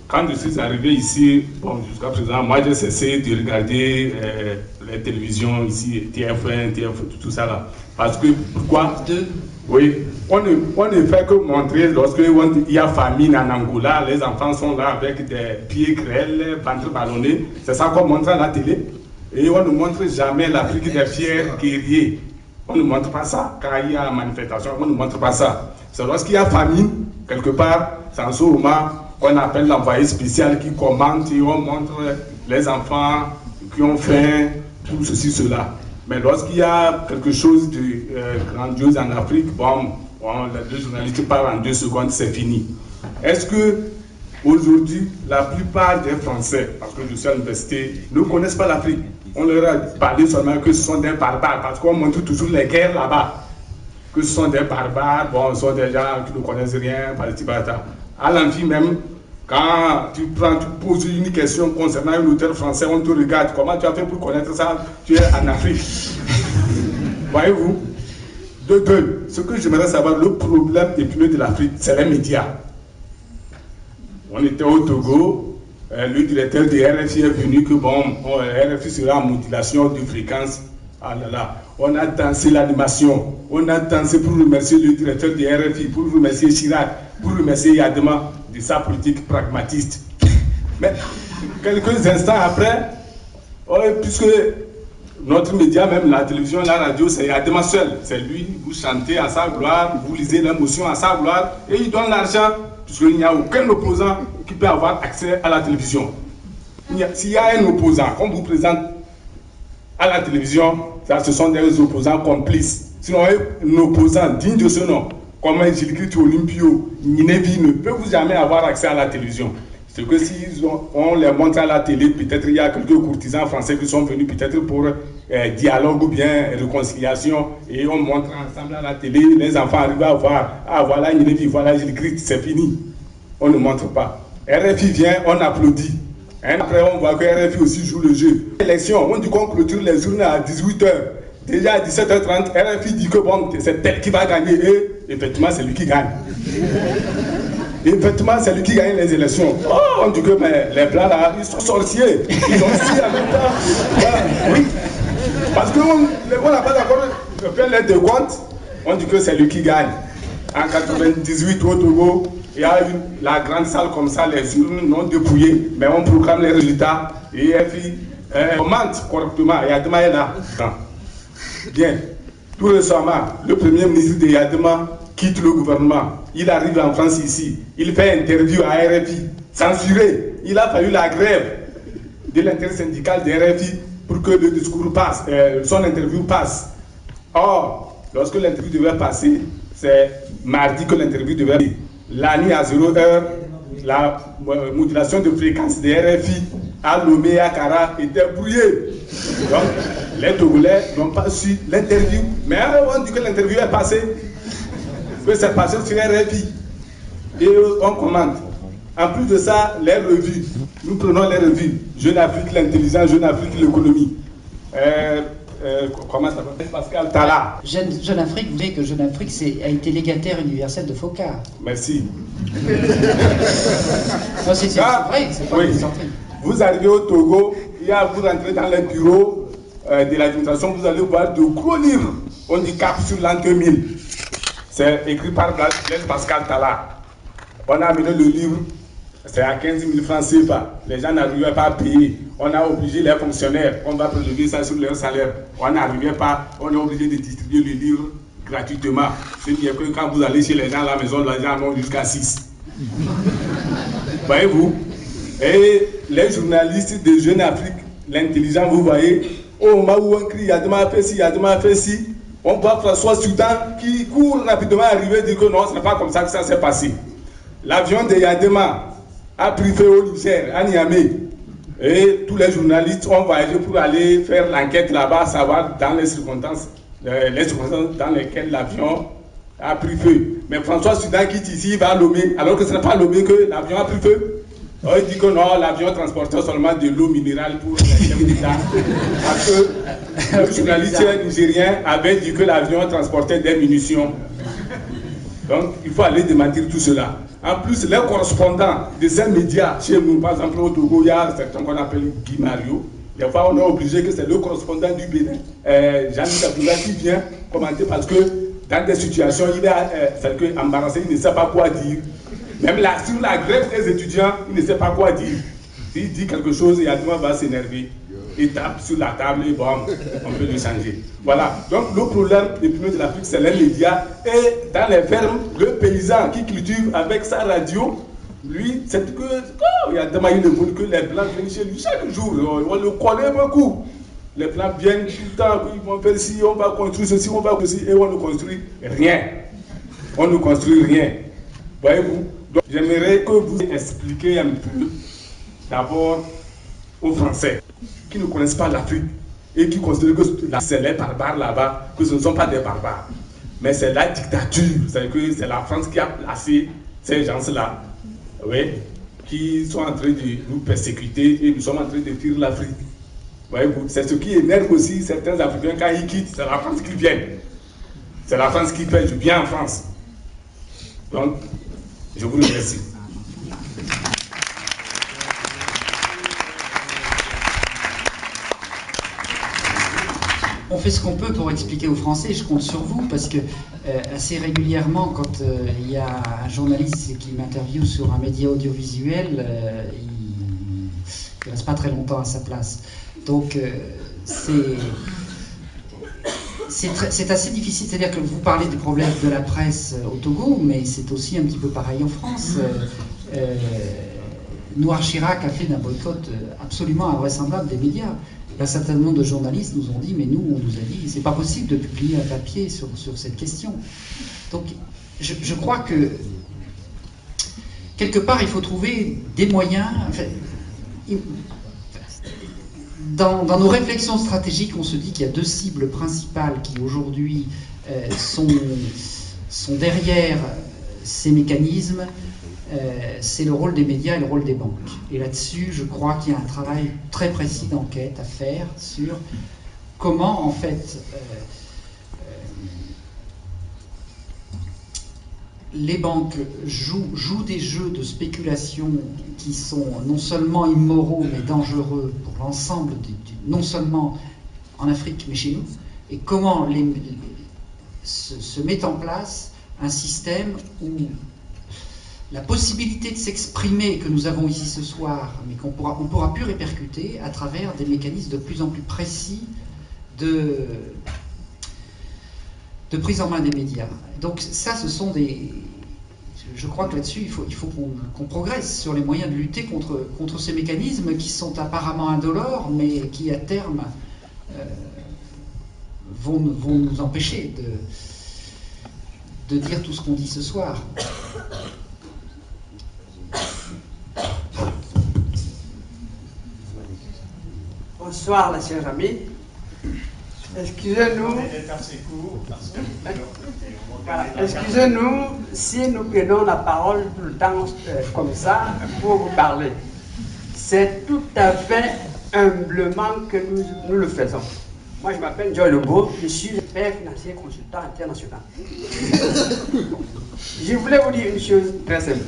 Quand je suis arrivé ici, bon, jusqu'à présent, moi j'ai cessé de regarder les télévisions ici, TF1, tout ça là. Parce que, pourquoi? Oui, on ne fait que montrer lorsqu'il y a famine en Angola, les enfants sont là avec des pieds grêles, ventre ballonné. C'est ça qu'on montre à la télé. Et on ne montre jamais l'Afrique des fiers guerriers. On ne montre pas ça. Quand il y a manifestation, on ne montre pas ça. C'est lorsqu'il y a famine, quelque part, c'est en ce moment qu'on appelle l'envoyé spécial qui commente et on montre les enfants qui ont faim, tout ceci, cela. Mais lorsqu'il y a quelque chose de grandiose en Afrique, bon, Bon, les deux journalistes parlent en 2 secondes, c'est fini. Est-ce que aujourd'hui, la plupart des Français, parce que je suis à l'université, ne connaissent pas l'Afrique? On leur a parlé seulement que ce sont des barbares, parce qu'on montre toujours les guerres là-bas. Que ce sont des barbares, bon, ce sont des gens qui ne connaissent rien, à l'amphi même, quand tu poses une question concernant un auteur français, on te regarde, comment tu as fait pour connaître ça? Tu es en Afrique. Voyez-vous? De deux, ce que j'aimerais savoir, le problème épineux de l'Afrique, c'est les médias. On était au Togo, le directeur de RFI est venu que bon, RFI sera en modulation de fréquence. Ah là là, on a dansé l'animation, on a dansé pour remercier le directeur de RFI, pour remercier Chirac, pour remercier Yadema de sa politique pragmatiste. Mais quelques instants après, puisque notre média, même la télévision, la radio, c'est Yadema seul. C'est lui, vous chantez à sa gloire, vous lisez l'émotion à sa gloire, et il donne l'argent, puisqu'il n'y a aucun opposant qui peut avoir accès à la télévision. S'il y a un opposant, qu'on vous présente à la télévision, ça, ce sont des opposants complices. Sinon, un opposant digne de ce nom, comme un Gilles Olympio, Ninevi, ne peut vous jamais avoir accès à la télévision. C'est que si on les montre à la télé, peut-être il y a quelques courtisans français qui sont venus peut-être pour dialogue ou bien réconciliation, et on montre ensemble à la télé, les enfants arrivent à voir, ah voilà Ninevi, voilà Gilles, c'est fini. On ne montre pas. RFI vient, on applaudit. Après, on voit que RFI aussi joue le jeu. L'élection, on dit qu'on clôture les journées à 18h. Déjà à 17h30, RFI dit que bon, c'est tel qui va gagner. Et effectivement, c'est lui qui gagne. Effectivement, c'est lui qui gagne les élections. Oh, on dit que mais, les blancs là, ils sont sorciers. Ils ont aussi en même temps. Voilà. Oui. Parce qu'on n'a pas d'accord de faire les deux comptes. On dit que c'est lui qui gagne. En 98 au Togo, il y a eu la grande salle comme ça, les urnes non dépouillées, mais on proclame les résultats et RFI commente correctement. Yadema est là. Bien. Tout récemment, le premier ministre de Yadema quitte le gouvernement. Il arrive en France ici. Il fait interview à RFI. Censuré. Il a fallu la grève de l'intersyndicale de RFI pour que le discours passe, son interview passe. Or, lorsque l'interview devait passer, c'est mardi que l'interview devait passer. La nuit à 0h, la modulation de fréquence de RFI à Lomé et à Kara était brouillée. Donc, les Togolais n'ont pas su l'interview. Mais on dit que l'interview est passée, que c'est passé sur RFI. Et on commente. En plus de ça, les revues. Nous prenons les revues. Jeune Afrique, l'intelligence, Jeune Afrique, l'économie. Comment ça s'appelle? Pascal Tala. Jeune Afrique, vous voyez que Jeune Afrique a été légataire universel de Focard. Merci. C'est vrai, c'est pas oui. Vous arrivez au Togo, vous rentrez dans les bureaux de l'administration, vous allez voir de gros livres. On dit Cap sur l'an 2000. C'est écrit par Blaise Pascal Tala. On a amené le livre, c'est à 15 000 francs CFA. Les gens n'arrivaient pas à payer. On a obligé les fonctionnaires, on va prélever ça sur leur salaire. On n'arrivait pas, on est obligé de distribuer le livre gratuitement. Ce n'est que quand vous allez chez les gens à la maison, les gens en ont jusqu'à 6. Voyez-vous? Et les journalistes de Jeune Afrique, l'intelligent, vous voyez, au moment où on crie Yadema a fait ci, Yadema a fait ci, on voit François Soudan qui court rapidement arriver et dit que non, ce n'est pas comme ça que ça s'est passé. L'avion de Yadema a pris feu au Niger, à Niamey. Et tous les journalistes ont voyagé pour aller faire l'enquête là-bas, savoir dans les circonstances dans lesquelles l'avion a pris feu. Mais François Soudan quitte ici, il va à Lomé, alors que ce n'est pas à Lomé que l'avion a pris feu. Alors, il dit que non, l'avion transportait seulement de l'eau minérale pour les chefs d'État. Parce que le journaliste nigérien avait dit que l'avion transportait des munitions. Donc, il faut aller démentir tout cela. En plus, les correspondants de ces médias, chez nous, par exemple au Togo, il y a certains qu'on appelle Guy Mario. Des fois, on est obligé que c'est le correspondant du Bénin, Jean-Luc Abdoula, qui vient commenter parce que dans des situations, il est embarrassé, il ne sait pas quoi dire. Même là, sur la grève des étudiants, il ne sait pas quoi dire. S'il dit quelque chose, Yadema va s'énerver. Il tape sur la table et bon, on peut le changer. Voilà. Donc le problème des pneus de l'Afrique, c'est les médias. Et dans les fermes, le paysan qui cultive avec sa radio, lui, c'est que Yadema, il ne veut que les blancs viennent chez lui chaque jour. On le connaît beaucoup. Les blancs viennent tout le temps, ils vont faire ci, on va construire ceci, on va construire, et on ne construit rien. on ne construit rien. Voyez-vous? Donc, j'aimerais que vous expliquiez un peu, d'abord, aux Français qui ne connaissent pas l'Afrique et qui considèrent que c'est les barbares là-bas, que ce ne sont pas des barbares. Mais c'est la dictature, c'est la France qui a placé ces gens-là, oui, qui sont en train de nous persécuter et nous sommes en train de tirer l'Afrique. Voyez-vous, c'est ce qui énerve aussi certains Africains quand ils quittent, c'est la France qui vient. C'est la France qui fait du bien en France. Donc, je vous remercie. On fait ce qu'on peut pour expliquer aux Français, je compte sur vous, parce que assez régulièrement, quand il y a un journaliste qui m'interviewe sur un média audiovisuel, il ne reste pas très longtemps à sa place. Donc, c'est assez difficile, c'est-à-dire que vous parlez du problème de la presse au Togo, mais c'est aussi un petit peu pareil en France. Noir Chirac a fait d'un boycott absolument invraisemblable des médias. Un certain nombre de journalistes nous ont dit, mais nous, on nous a dit, c'est pas possible de publier un papier sur cette question. Donc, je crois que, quelque part, il faut trouver des moyens. Enfin, dans nos réflexions stratégiques, on se dit qu'il y a deux cibles principales qui, aujourd'hui, sont derrière ces mécanismes. C'est le rôle des médias et le rôle des banques. Et là-dessus, je crois qu'il y a un travail très précis d'enquête à faire sur comment, en fait, les banques jouent des jeux de spéculation qui sont non seulement immoraux, mais dangereux pour l'ensemble, non seulement en Afrique, mais chez nous, et comment se met en place un système où la possibilité de s'exprimer que nous avons ici ce soir, mais qu'on pourra plus répercuter à travers des mécanismes de plus en plus précis de prise en main des médias. Donc ça, ce sont des... Je crois que là-dessus, il faut qu'on progresse sur les moyens de lutter contre ces mécanismes qui sont apparemment indolores, mais qui à terme vont nous empêcher de dire tout ce qu'on dit ce soir. Bonsoir, les chers amis. Excusez-nous. Excusez-nous si nous prenons la parole tout le temps comme ça pour vous parler. C'est tout à fait humblement que nous le faisons. Moi, je m'appelle Joy Lebeau, je suis expert financier consultant international. Je voulais vous dire une chose très simple.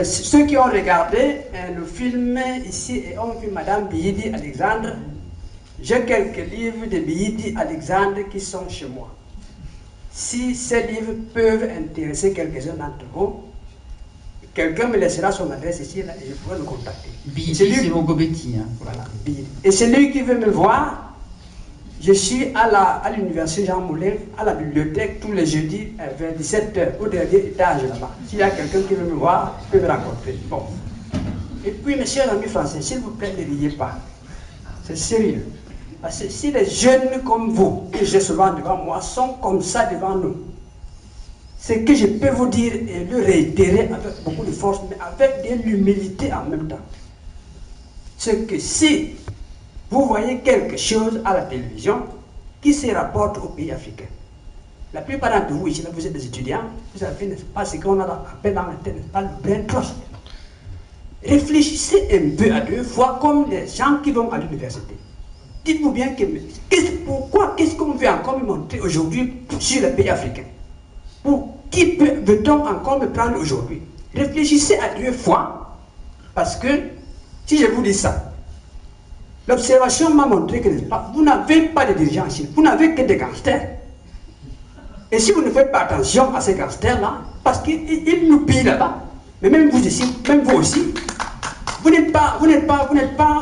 Ceux qui ont regardé le film ici et ont vu Madame Biyidi Alexandre, j'ai quelques livres de Biyidi Alexandre qui sont chez moi. Si ces livres peuvent intéresser quelques-uns d'entre vous, quelqu'un me laissera son adresse ici et je pourrai le contacter. Biyidi, c'est Mogobetti. Hein. Voilà, Biyidi. Et celui qui veut me voir, je suis à l'université Jean Moulin, à la bibliothèque, tous les jeudis vers 17h, au dernier étage là-bas. S'il y a quelqu'un qui veut me voir, il peut me rencontrer. Bon. Et puis, mes chers amis français, s'il vous plaît, ne riez pas. C'est sérieux. Parce que si les jeunes comme vous, que j'ai souvent devant moi, sont comme ça devant nous, ce que je peux vous dire et le réitérer avec beaucoup de force, mais avec de l'humilité en même temps, c'est que si vous voyez quelque chose à la télévision qui se rapporte aux pays africains, la plupart d'entre vous ici, là, vous êtes des étudiants, vous avez, n'est-ce pas, ce qu'on appelle dans la tête, n'est-ce pas, le brain trust. Réfléchissez un peu à deux fois comme les gens qui vont à l'université. Dites-vous bien que qu'est-ce qu'on veut encore me montrer aujourd'hui sur les pays africains? Pour qui veut-on encore me prendre aujourd'hui? Réfléchissez à deux fois, parce que si je vous dis ça, l'observation m'a montré que vous n'avez pas de dirigeants ici, vous n'avez que des gangsters. Et si vous ne faites pas attention à ces gangsters-là, parce qu'ils nous pillent là-bas, mais même vous ici, même vous aussi, vous n'êtes pas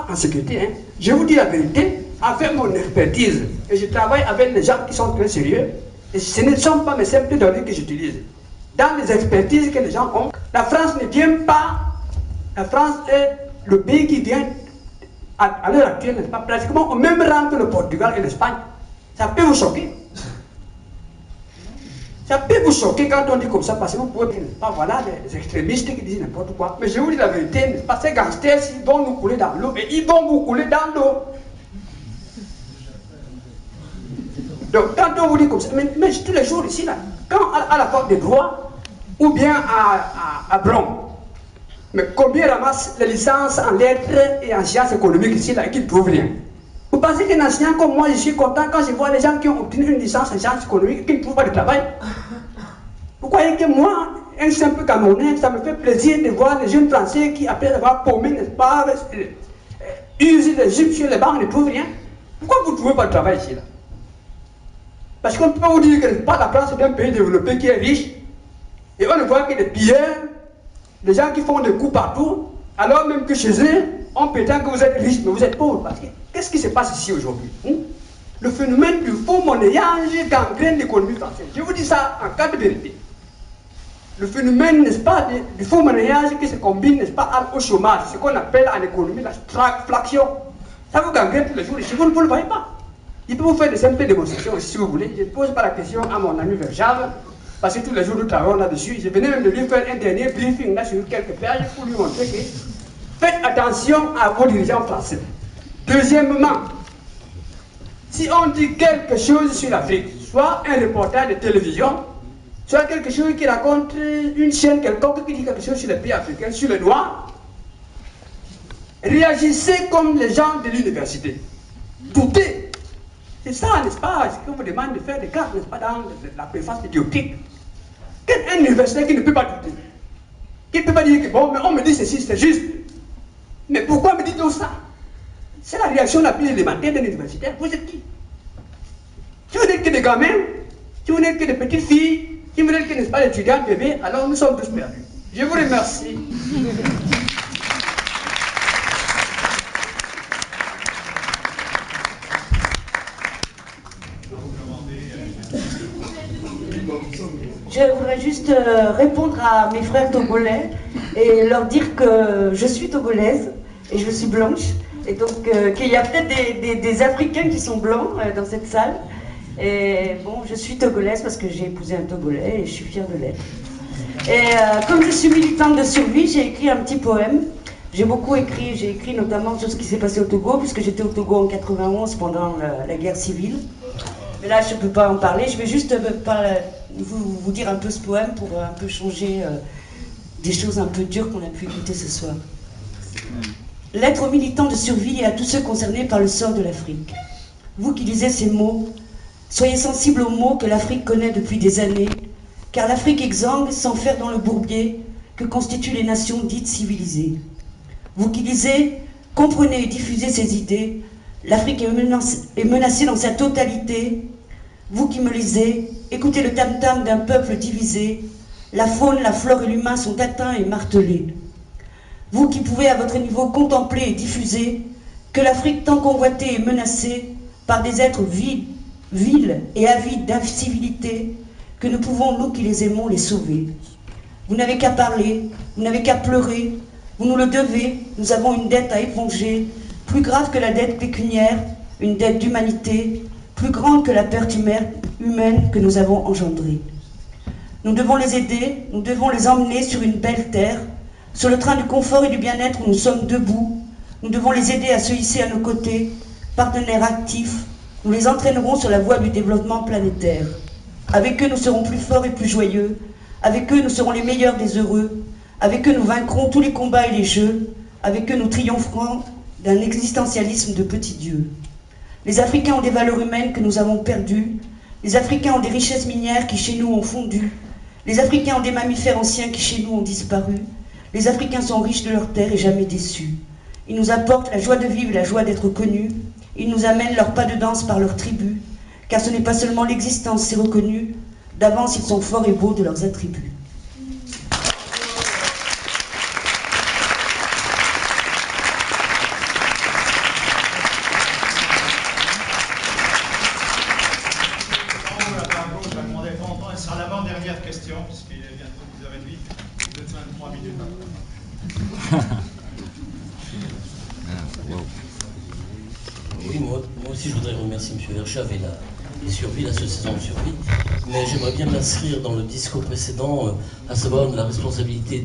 en sécurité. Hein. Je vous dis la vérité, avec mon expertise, et je travaille avec des gens qui sont très sérieux, et ce ne sont pas mes simples données que j'utilise. Dans les expertises que les gens ont, la France ne vient pas, la France est le pays qui vient à l'heure actuelle, n'est-ce pas, pratiquement au même rang que le Portugal et l'Espagne. Ça peut vous choquer. Ça peut vous choquer quand on dit comme ça, parce que vous pouvez pas, voilà, les extrémistes qui disent n'importe quoi. Mais je vous dis la vérité, parce que ces gangsters, ils vont nous couler dans l'eau, et ils vont vous couler dans l'eau. Donc, quand on vous dit comme ça, mais tous les jours ici, là, quand à la porte des droits, ou bien à Blanc, mais combien ramassent les licences en lettres et en sciences économiques ici, là, qui ne trouvent rien? Vous pensez qu'un enseignant comme moi, je suis content quand je vois les gens qui ont obtenu une licence en sciences économiques et qui ne trouvent pas de travail? Vous croyez que moi, un simple Camerounais, ça me fait plaisir de voir les jeunes Français qui, après avoir paumé, n'est-ce pas, usent les jupes sur les bancs, ne trouvent rien? Pourquoi vous ne trouvez pas de travail ici, là? Parce qu'on ne peut pas vous dire que pas la France est un pays développé qui est riche, et on ne voit que des pilleurs, des gens qui font des coups partout, alors même que chez eux, on prétend que vous êtes riche, mais vous êtes pauvre. Parce que qu'est-ce qui se passe ici aujourd'hui? Le phénomène du faux monnayage gangrène l'économie française. Je vous dis ça en cas de vérité. Le phénomène, n'est-ce pas, du faux monnayage qui se combine, n'est-ce pas, au chômage, ce qu'on appelle en économie la stagflation. Ça vous gangrène tous les jours, et si vous ne le voyez pas. Il peut vous faire des simples démonstrations si vous voulez. Je ne pose pas la question à mon ami Verjave, parce que tous les jours nous travaillons là-dessus. Je venais même de lui faire un dernier briefing là sur quelques pages pour lui montrer que faites attention à vos dirigeants français. Deuxièmement, si on dit quelque chose sur l'Afrique, soit un reportage de télévision, soit quelque chose qui raconte une chaîne quelconque qui dit quelque chose sur les pays africains, sur les Noirs, réagissez comme les gens de l'université. Doutez. C'est ça, n'est-ce pas, ce qu'on vous demande de faire des cartes, n'est-ce pas, dans la préface idiotique. Quel universitaire qui ne peut pas douter? Qui ne peut pas dire que bon, mais on me dit ceci, c'est juste. Mais pourquoi me dites-on ça? C'est la réaction la plus élémentaire d'un universitaire. Vous êtes qui? Si vous n'êtes que des gamins, si vous n'êtes que des petites filles, si vous n'êtes que, n'est-ce pas, des étudiants bébés, alors nous sommes tous perdus. Je vous remercie. Je voudrais juste répondre à mes frères togolais et leur dire que je suis togolaise et je suis blanche. Et donc qu'il y a peut-être des Africains qui sont blancs dans cette salle. Et bon, je suis togolaise parce que j'ai épousé un Togolais et je suis fière de l'être. Et comme je suis militante de survie, j'ai écrit un petit poème. J'ai beaucoup écrit, j'ai écrit notamment sur ce qui s'est passé au Togo, puisque j'étais au Togo en 91 pendant la guerre civile. Mais là, je ne peux pas en parler. Je vais juste vous dire un peu ce poème pour un peu changer des choses un peu dures qu'on a pu écouter ce soir. Lettre aux militants de survie et à tous ceux concernés par le sort de l'Afrique. Vous qui lisez ces mots, soyez sensibles aux maux que l'Afrique connaît depuis des années, car l'Afrique exsangue s'enferme dans le bourbier que constituent les nations dites civilisées. Vous qui lisez, comprenez et diffusez ces idées, l'Afrique est menacée dans sa totalité. Vous qui me lisez, écoutez le tam-tam d'un peuple divisé, la faune, la flore et l'humain sont atteints et martelés. Vous qui pouvez à votre niveau contempler et diffuser que l'Afrique tant convoitée est menacée par des êtres vils et avides d'incivilité, que nous pouvons, nous qui les aimons, les sauver. Vous n'avez qu'à parler, vous n'avez qu'à pleurer, vous nous le devez, nous avons une dette à éponger, plus grave que la dette pécuniaire, une dette d'humanité, plus grande que la perte humaine que nous avons engendrée. Nous devons les aider, nous devons les emmener sur une belle terre, sur le train du confort et du bien-être où nous sommes debout. Nous devons les aider à se hisser à nos côtés, partenaires actifs. Nous les entraînerons sur la voie du développement planétaire. Avec eux, nous serons plus forts et plus joyeux. Avec eux, nous serons les meilleurs des heureux. Avec eux, nous vaincrons tous les combats et les jeux. Avec eux, nous triompherons d'un existentialisme de petits dieux. Les Africains ont des valeurs humaines que nous avons perdues. Les Africains ont des richesses minières qui chez nous ont fondu. Les Africains ont des mammifères anciens qui chez nous ont disparu. Les Africains sont riches de leur terre et jamais déçus. Ils nous apportent la joie de vivre et la joie d'être connus. Ils nous amènent leur pas de danse par leur tribu. Car ce n'est pas seulement l'existence, c'est reconnu. D'avance, ils sont forts et beaux de leurs attributs. Oui, moi aussi je voudrais remercier M. Verchave et et survit, l'association survit. Mais j'aimerais bien m'inscrire dans le discours précédent, à savoir la responsabilité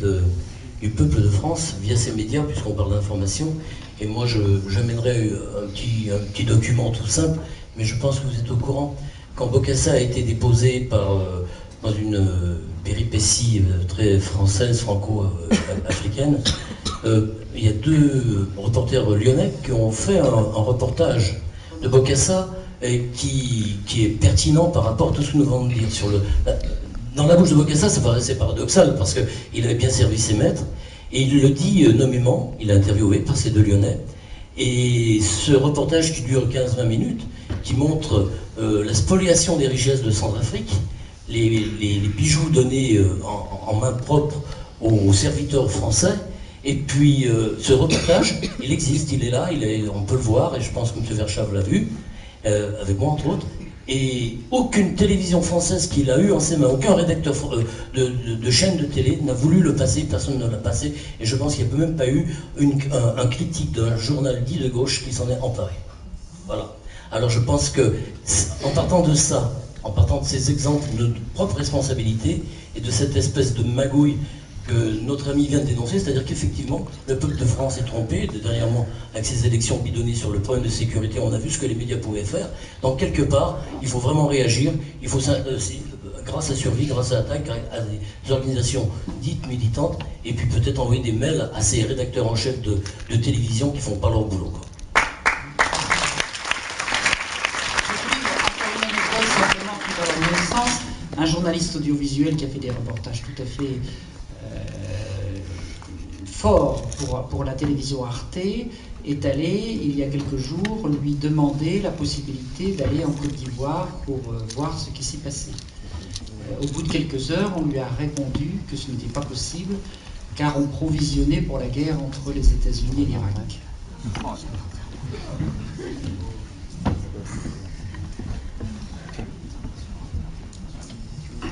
du peuple de France via ces médias, puisqu'on parle d'information. Et moi, j'amènerai un petit document tout simple, mais je pense que vous êtes au courant. Quand Bokassa a été déposé dans une péripétie très française, franco-africaine, il y a 2 reporters lyonnais qui ont fait un reportage de Bokassa qui est pertinent par rapport à tout ce que nous venons de dire. Dans la bouche de Bokassa, ça paraissait paradoxal, parce qu'il avait bien servi ses maîtres, et il le dit nommément, il est interviewé par ces 2 Lyonnais, et ce reportage qui dure 15-20 minutes, qui montre la spoliation des richesses de Centrafrique, les bijoux donnés en main propre aux serviteurs français. Et puis ce reportage, il existe, il est là, on peut le voir, et je pense que M. Verschave l'a vu, avec moi entre autres. Et aucune télévision française qui l'a eu en ses mains, aucun rédacteur de chaîne de télé n'a voulu le passer, personne ne l'a passé. Et je pense qu'il n'y a même pas eu un critique d'un journal dit de gauche qui s'en est emparé. Voilà. Alors je pense que, en partant de ça, en partant de ces exemples de propre responsabilité et de cette espèce de magouille que notre ami vient de dénoncer, c'est-à-dire qu'effectivement, le peuple de France est trompé, dernièrement, avec ces élections bidonnées sur le problème de sécurité, on a vu ce que les médias pouvaient faire. Donc, quelque part, il faut vraiment réagir, il faut, grâce à Survie, grâce à Attaque, à des organisations dites militantes, et puis peut-être envoyer des mails à ces rédacteurs en chef de télévision qui font pas leur boulot, quoi. Un journaliste audiovisuel qui a fait des reportages tout à fait forts pour la télévision Arte est allé, il y a quelques jours, lui demander la possibilité d'aller en Côte d'Ivoire pour voir ce qui s'y passait. Au bout de quelques heures, on lui a répondu que ce n'était pas possible, car on provisionnait pour la guerre entre les États-Unis et l'Irak.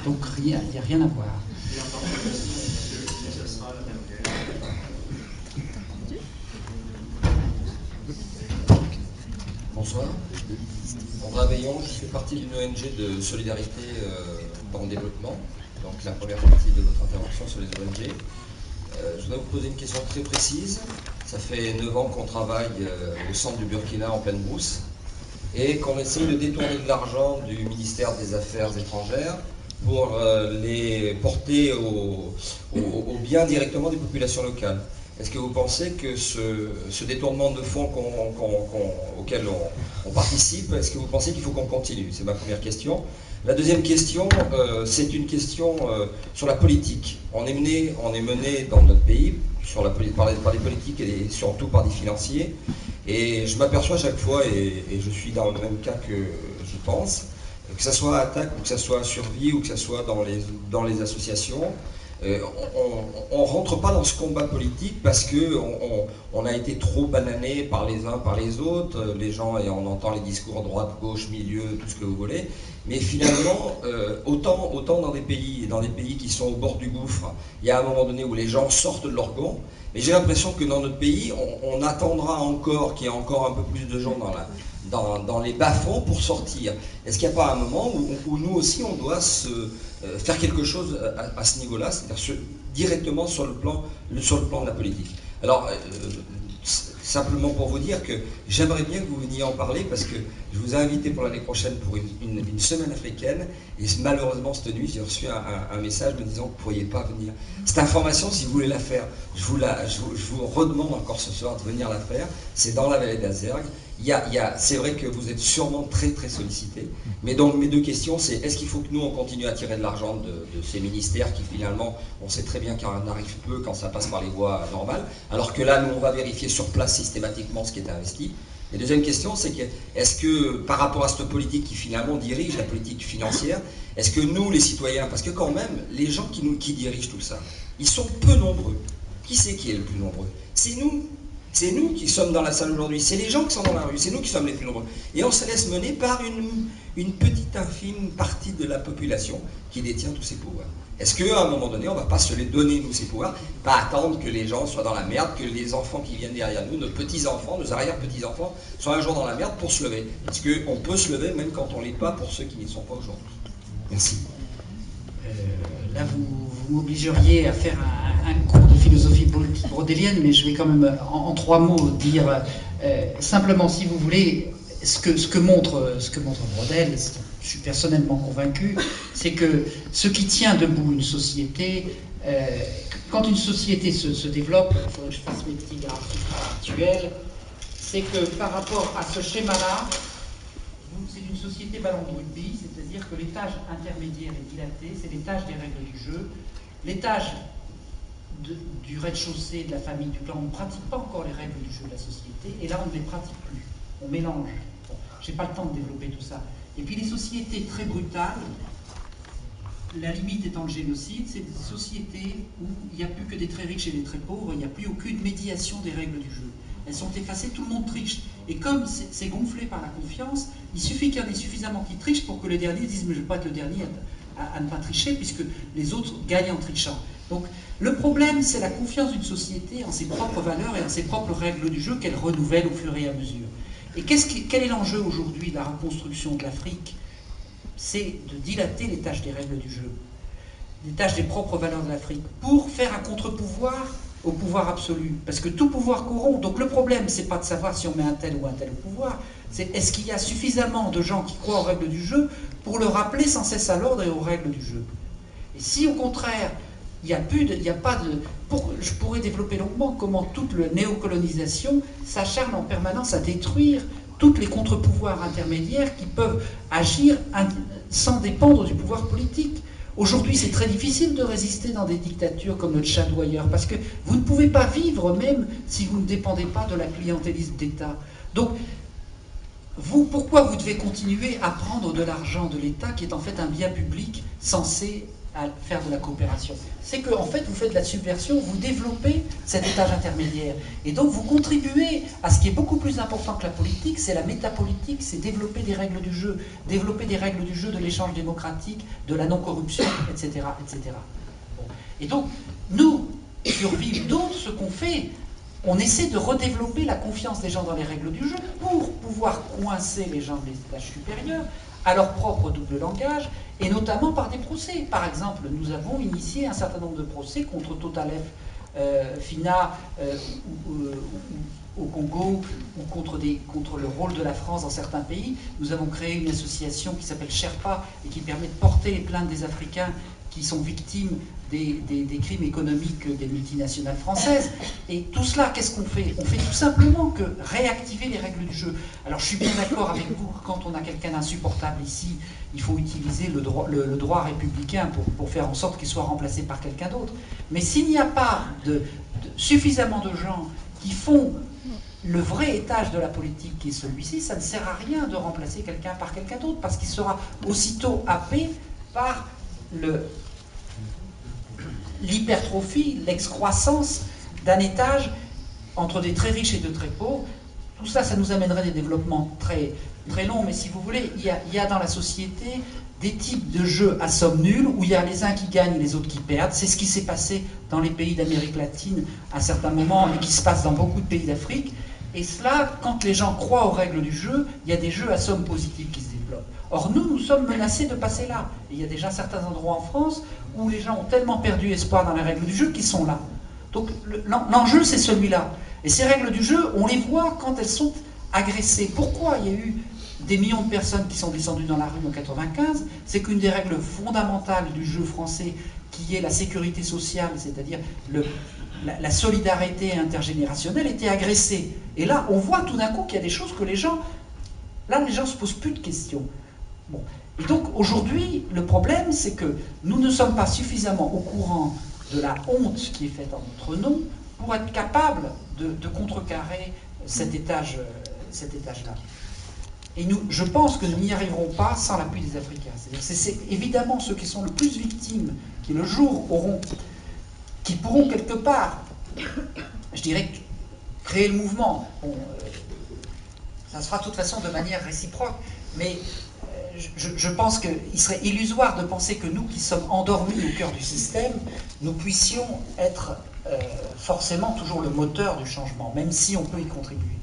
Donc il n'y a rien à voir. Bonsoir. André Veillon, je fais partie d'une ONG de solidarité dans le développement. Donc la première partie de votre intervention sur les ONG. Je voudrais vous poser une question très précise. Ça fait 9 ans qu'on travaille au centre du Burkina en pleine brousse et qu'on essaye de détourner de l'argent du ministère des Affaires étrangères pour les porter au bien directement des populations locales. Est-ce que vous pensez que ce détournement de fonds auquel on participe, est-ce que vous pensez qu'il faut qu'on continue? C'est ma première question. La deuxième question, c'est une question sur la politique. On est mené dans notre pays par des politiques et surtout par des financiers. Et je m'aperçois chaque fois, et je suis dans le même cas que je pense, que ce soit à Attaque, ou que ce soit à Survie, ou que ce soit dans les associations, on ne rentre pas dans ce combat politique parce qu'on a été trop banané par les uns, par les autres, les gens, et on entend les discours droite, gauche, milieu, tout ce que vous voulez, mais finalement, autant dans des pays qui sont au bord du gouffre, il y a un moment donné où les gens sortent de leur gond, mais j'ai l'impression que dans notre pays, on attendra encore qu'il y ait encore un peu plus de gens dans les bas-fonds pour sortir. Est-ce qu'il n'y a pas un moment où nous aussi on doit faire quelque chose à ce niveau-là, c'est-à-dire directement sur le plan de la politique? Alors, simplement pour vous dire que j'aimerais bien que vous veniez en parler parce que je vous ai invité pour l'année prochaine pour une semaine africaine et malheureusement cette nuit j'ai reçu un message me disant que vous ne pourriez pas venir. Cette information, si vous voulez la faire, je vous redemande encore ce soir de venir la faire. C'est dans la vallée d'Azergue. C'est vrai que vous êtes sûrement très très sollicité, mais donc mes deux questions c'est est-ce qu'il faut que nous on continue à tirer de l'argent de ces ministères qui finalement on sait très bien qu'il en arrive peu quand ça passe par les voies normales, alors que là nous on va vérifier sur place systématiquement ce qui est investi. Et deuxième question c'est que est-ce que par rapport à cette politique qui finalement dirige la politique financière, est-ce que nous les citoyens, parce que quand même les gens qui dirigent tout ça, ils sont peu nombreux. Qui c'est qui est le plus nombreux? C'est nous. C'est nous qui sommes dans la salle aujourd'hui, c'est les gens qui sont dans la rue, c'est nous qui sommes les plus nombreux. Et on se laisse mener par une petite infime partie de la population qui détient tous ces pouvoirs. Est-ce qu'à un moment donné, on ne va pas se les donner, nous, ces pouvoirs, pas attendre que les gens soient dans la merde, que les enfants qui viennent derrière nous, nos petits-enfants, nos arrière-petits-enfants, soient un jour dans la merde pour se lever? Parce qu'on peut se lever même quand on ne l'est pas pour ceux qui n'y sont pas aujourd'hui. Merci. Là, vous m'obligeriez à faire un cours de philosophie politique brodélienne, mais je vais quand même en 3 mots dire simplement, si vous voulez, ce que montre Brodel, je suis personnellement convaincu, c'est que ce qui tient debout une société, quand une société se développe, il faudrait que je fasse mes petits graphiques actuels, c'est que par rapport à ce schéma-là, c'est une société ballon de rugby, c'est-à-dire que l'étage intermédiaire est dilaté, c'est l'étage des règles du jeu. L'étage du rez-de-chaussée de la famille du clan, on ne pratique pas encore les règles du jeu de la société, et là on ne les pratique plus, on mélange. Bon, je n'ai pas le temps de développer tout ça. Et puis les sociétés très brutales, la limite étant le génocide, c'est des sociétés où il n'y a plus que des très riches et des très pauvres, il n'y a plus aucune médiation des règles du jeu. Elles sont effacées, tout le monde triche. Et comme c'est gonflé par la confiance, il suffit qu'il y en ait suffisamment qui trichent pour que les derniers disent « mais je ne veux pas être le dernier à ne pas tricher, puisque les autres gagnent en trichant ». Donc le problème, c'est la confiance d'une société en ses propres valeurs et en ses propres règles du jeu qu'elle renouvelle au fur et à mesure. Et quel est l'enjeu aujourd'hui de la reconstruction de l'Afrique? C'est de dilater les tâches des règles du jeu, les tâches des propres valeurs de l'Afrique, pour faire un contre-pouvoir au pouvoir absolu. Parce que tout pouvoir corrompt. Donc le problème, c'est pas de savoir si on met un tel ou un tel au pouvoir, c'est est-ce qu'il y a suffisamment de gens qui croient aux règles du jeu pour le rappeler sans cesse à l'ordre et aux règles du jeu. Et si au contraire, il n'y a pas de... je pourrais développer longuement comment toute la néocolonisation s'acharne en permanence à détruire toutes les contre-pouvoirs intermédiaires qui peuvent agir sans dépendre du pouvoir politique. Aujourd'hui, c'est très difficile de résister dans des dictatures comme le Tchad ou ailleurs, parce que vous ne pouvez pas vivre même si vous ne dépendez pas de la clientélisme d'État. Donc, pourquoi vous devez continuer à prendre de l'argent de l'État, qui est en fait un bien public censé faire de la coopération? C'est que, en fait, vous faites de la subversion, vous développez cet étage intermédiaire. Et donc, vous contribuez à ce qui est beaucoup plus important que la politique, c'est la métapolitique, c'est développer des règles du jeu, développer des règles du jeu de l'échange démocratique, de la non-corruption, etc. etc. Bon. Et donc, nous, sur Vive d'autres, ce qu'on fait, on essaie de redévelopper la confiance des gens dans les règles du jeu pour pouvoir coincer les gens des étages supérieurs à leur propre double langage, et notamment par des procès. Par exemple, nous avons initié un certain nombre de procès contre Totalef, FINA au Congo, ou contre le rôle de la France dans certains pays. Nous avons créé une association qui s'appelle Sherpa et qui permet de porter les plaintes des Africains qui sont victimes des crimes économiques des multinationales françaises. Et tout cela, qu'est-ce qu'on fait? On fait tout simplement que réactiver les règles du jeu. Alors je suis bien d'accord avec vous que quand on a quelqu'un d'insupportable ici, il faut utiliser le droit républicain pour faire en sorte qu'il soit remplacé par quelqu'un d'autre. Mais s'il n'y a pas suffisamment de gens qui font le vrai étage de la politique qui est celui-ci, ça ne sert à rien de remplacer quelqu'un par quelqu'un d'autre, parce qu'il sera aussitôt happé par l'hypertrophie, l'excroissance d'un étage entre des très riches et de très pauvres. Tout ça, ça nous amènerait à des développements très, très longs, mais si vous voulez, il y a dans la société des types de jeux à somme nulle, où il y a les uns qui gagnent et les autres qui perdent. C'est ce qui s'est passé dans les pays d'Amérique latine à certains moments, et qui se passe dans beaucoup de pays d'Afrique. Et cela, quand les gens croient aux règles du jeu, il y a des jeux à somme positive qui se développent. Or, nous sommes menacés de passer là. Et il y a déjà certains endroits en France où les gens ont tellement perdu espoir dans les règles du jeu qu'ils sont là. Donc, l'enjeu, c'est celui-là. Et ces règles du jeu, on les voit quand elles sont agressées. Pourquoi il y a eu des millions de personnes qui sont descendues dans la rue en 1995? C'est qu'une des règles fondamentales du jeu français, qui est la sécurité sociale, c'est-à-dire la solidarité intergénérationnelle, était agressée. Et là, on voit tout d'un coup qu'il y a des choses que les gens ne se posent plus de questions. Bon. Et donc, aujourd'hui, le problème, c'est que nous ne sommes pas suffisamment au courant de la honte qui est faite en notre nom pour être capable de contrecarrer cet étage-là. Et je pense que nous n'y arriverons pas sans l'appui des Africains. C'est évidemment ceux qui sont le plus victimes, qui le jour qui pourront quelque part, je dirais, créer le mouvement. Bon, ça se fera de toute façon de manière réciproque, mais je pense qu'il serait illusoire de penser que nous qui sommes endormis au cœur du système, nous puissions être forcément toujours le moteur du changement, même si on peut y contribuer.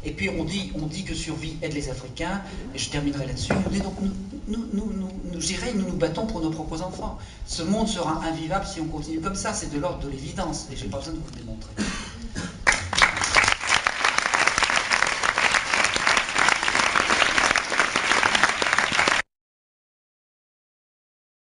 Et puis on dit que survie aide les Africains, et je terminerai là-dessus. On dit donc nous battons pour nos propres enfants. Ce monde sera invivable si on continue comme ça, c'est de l'ordre de l'évidence, et je n'ai pas besoin de vous le démontrer.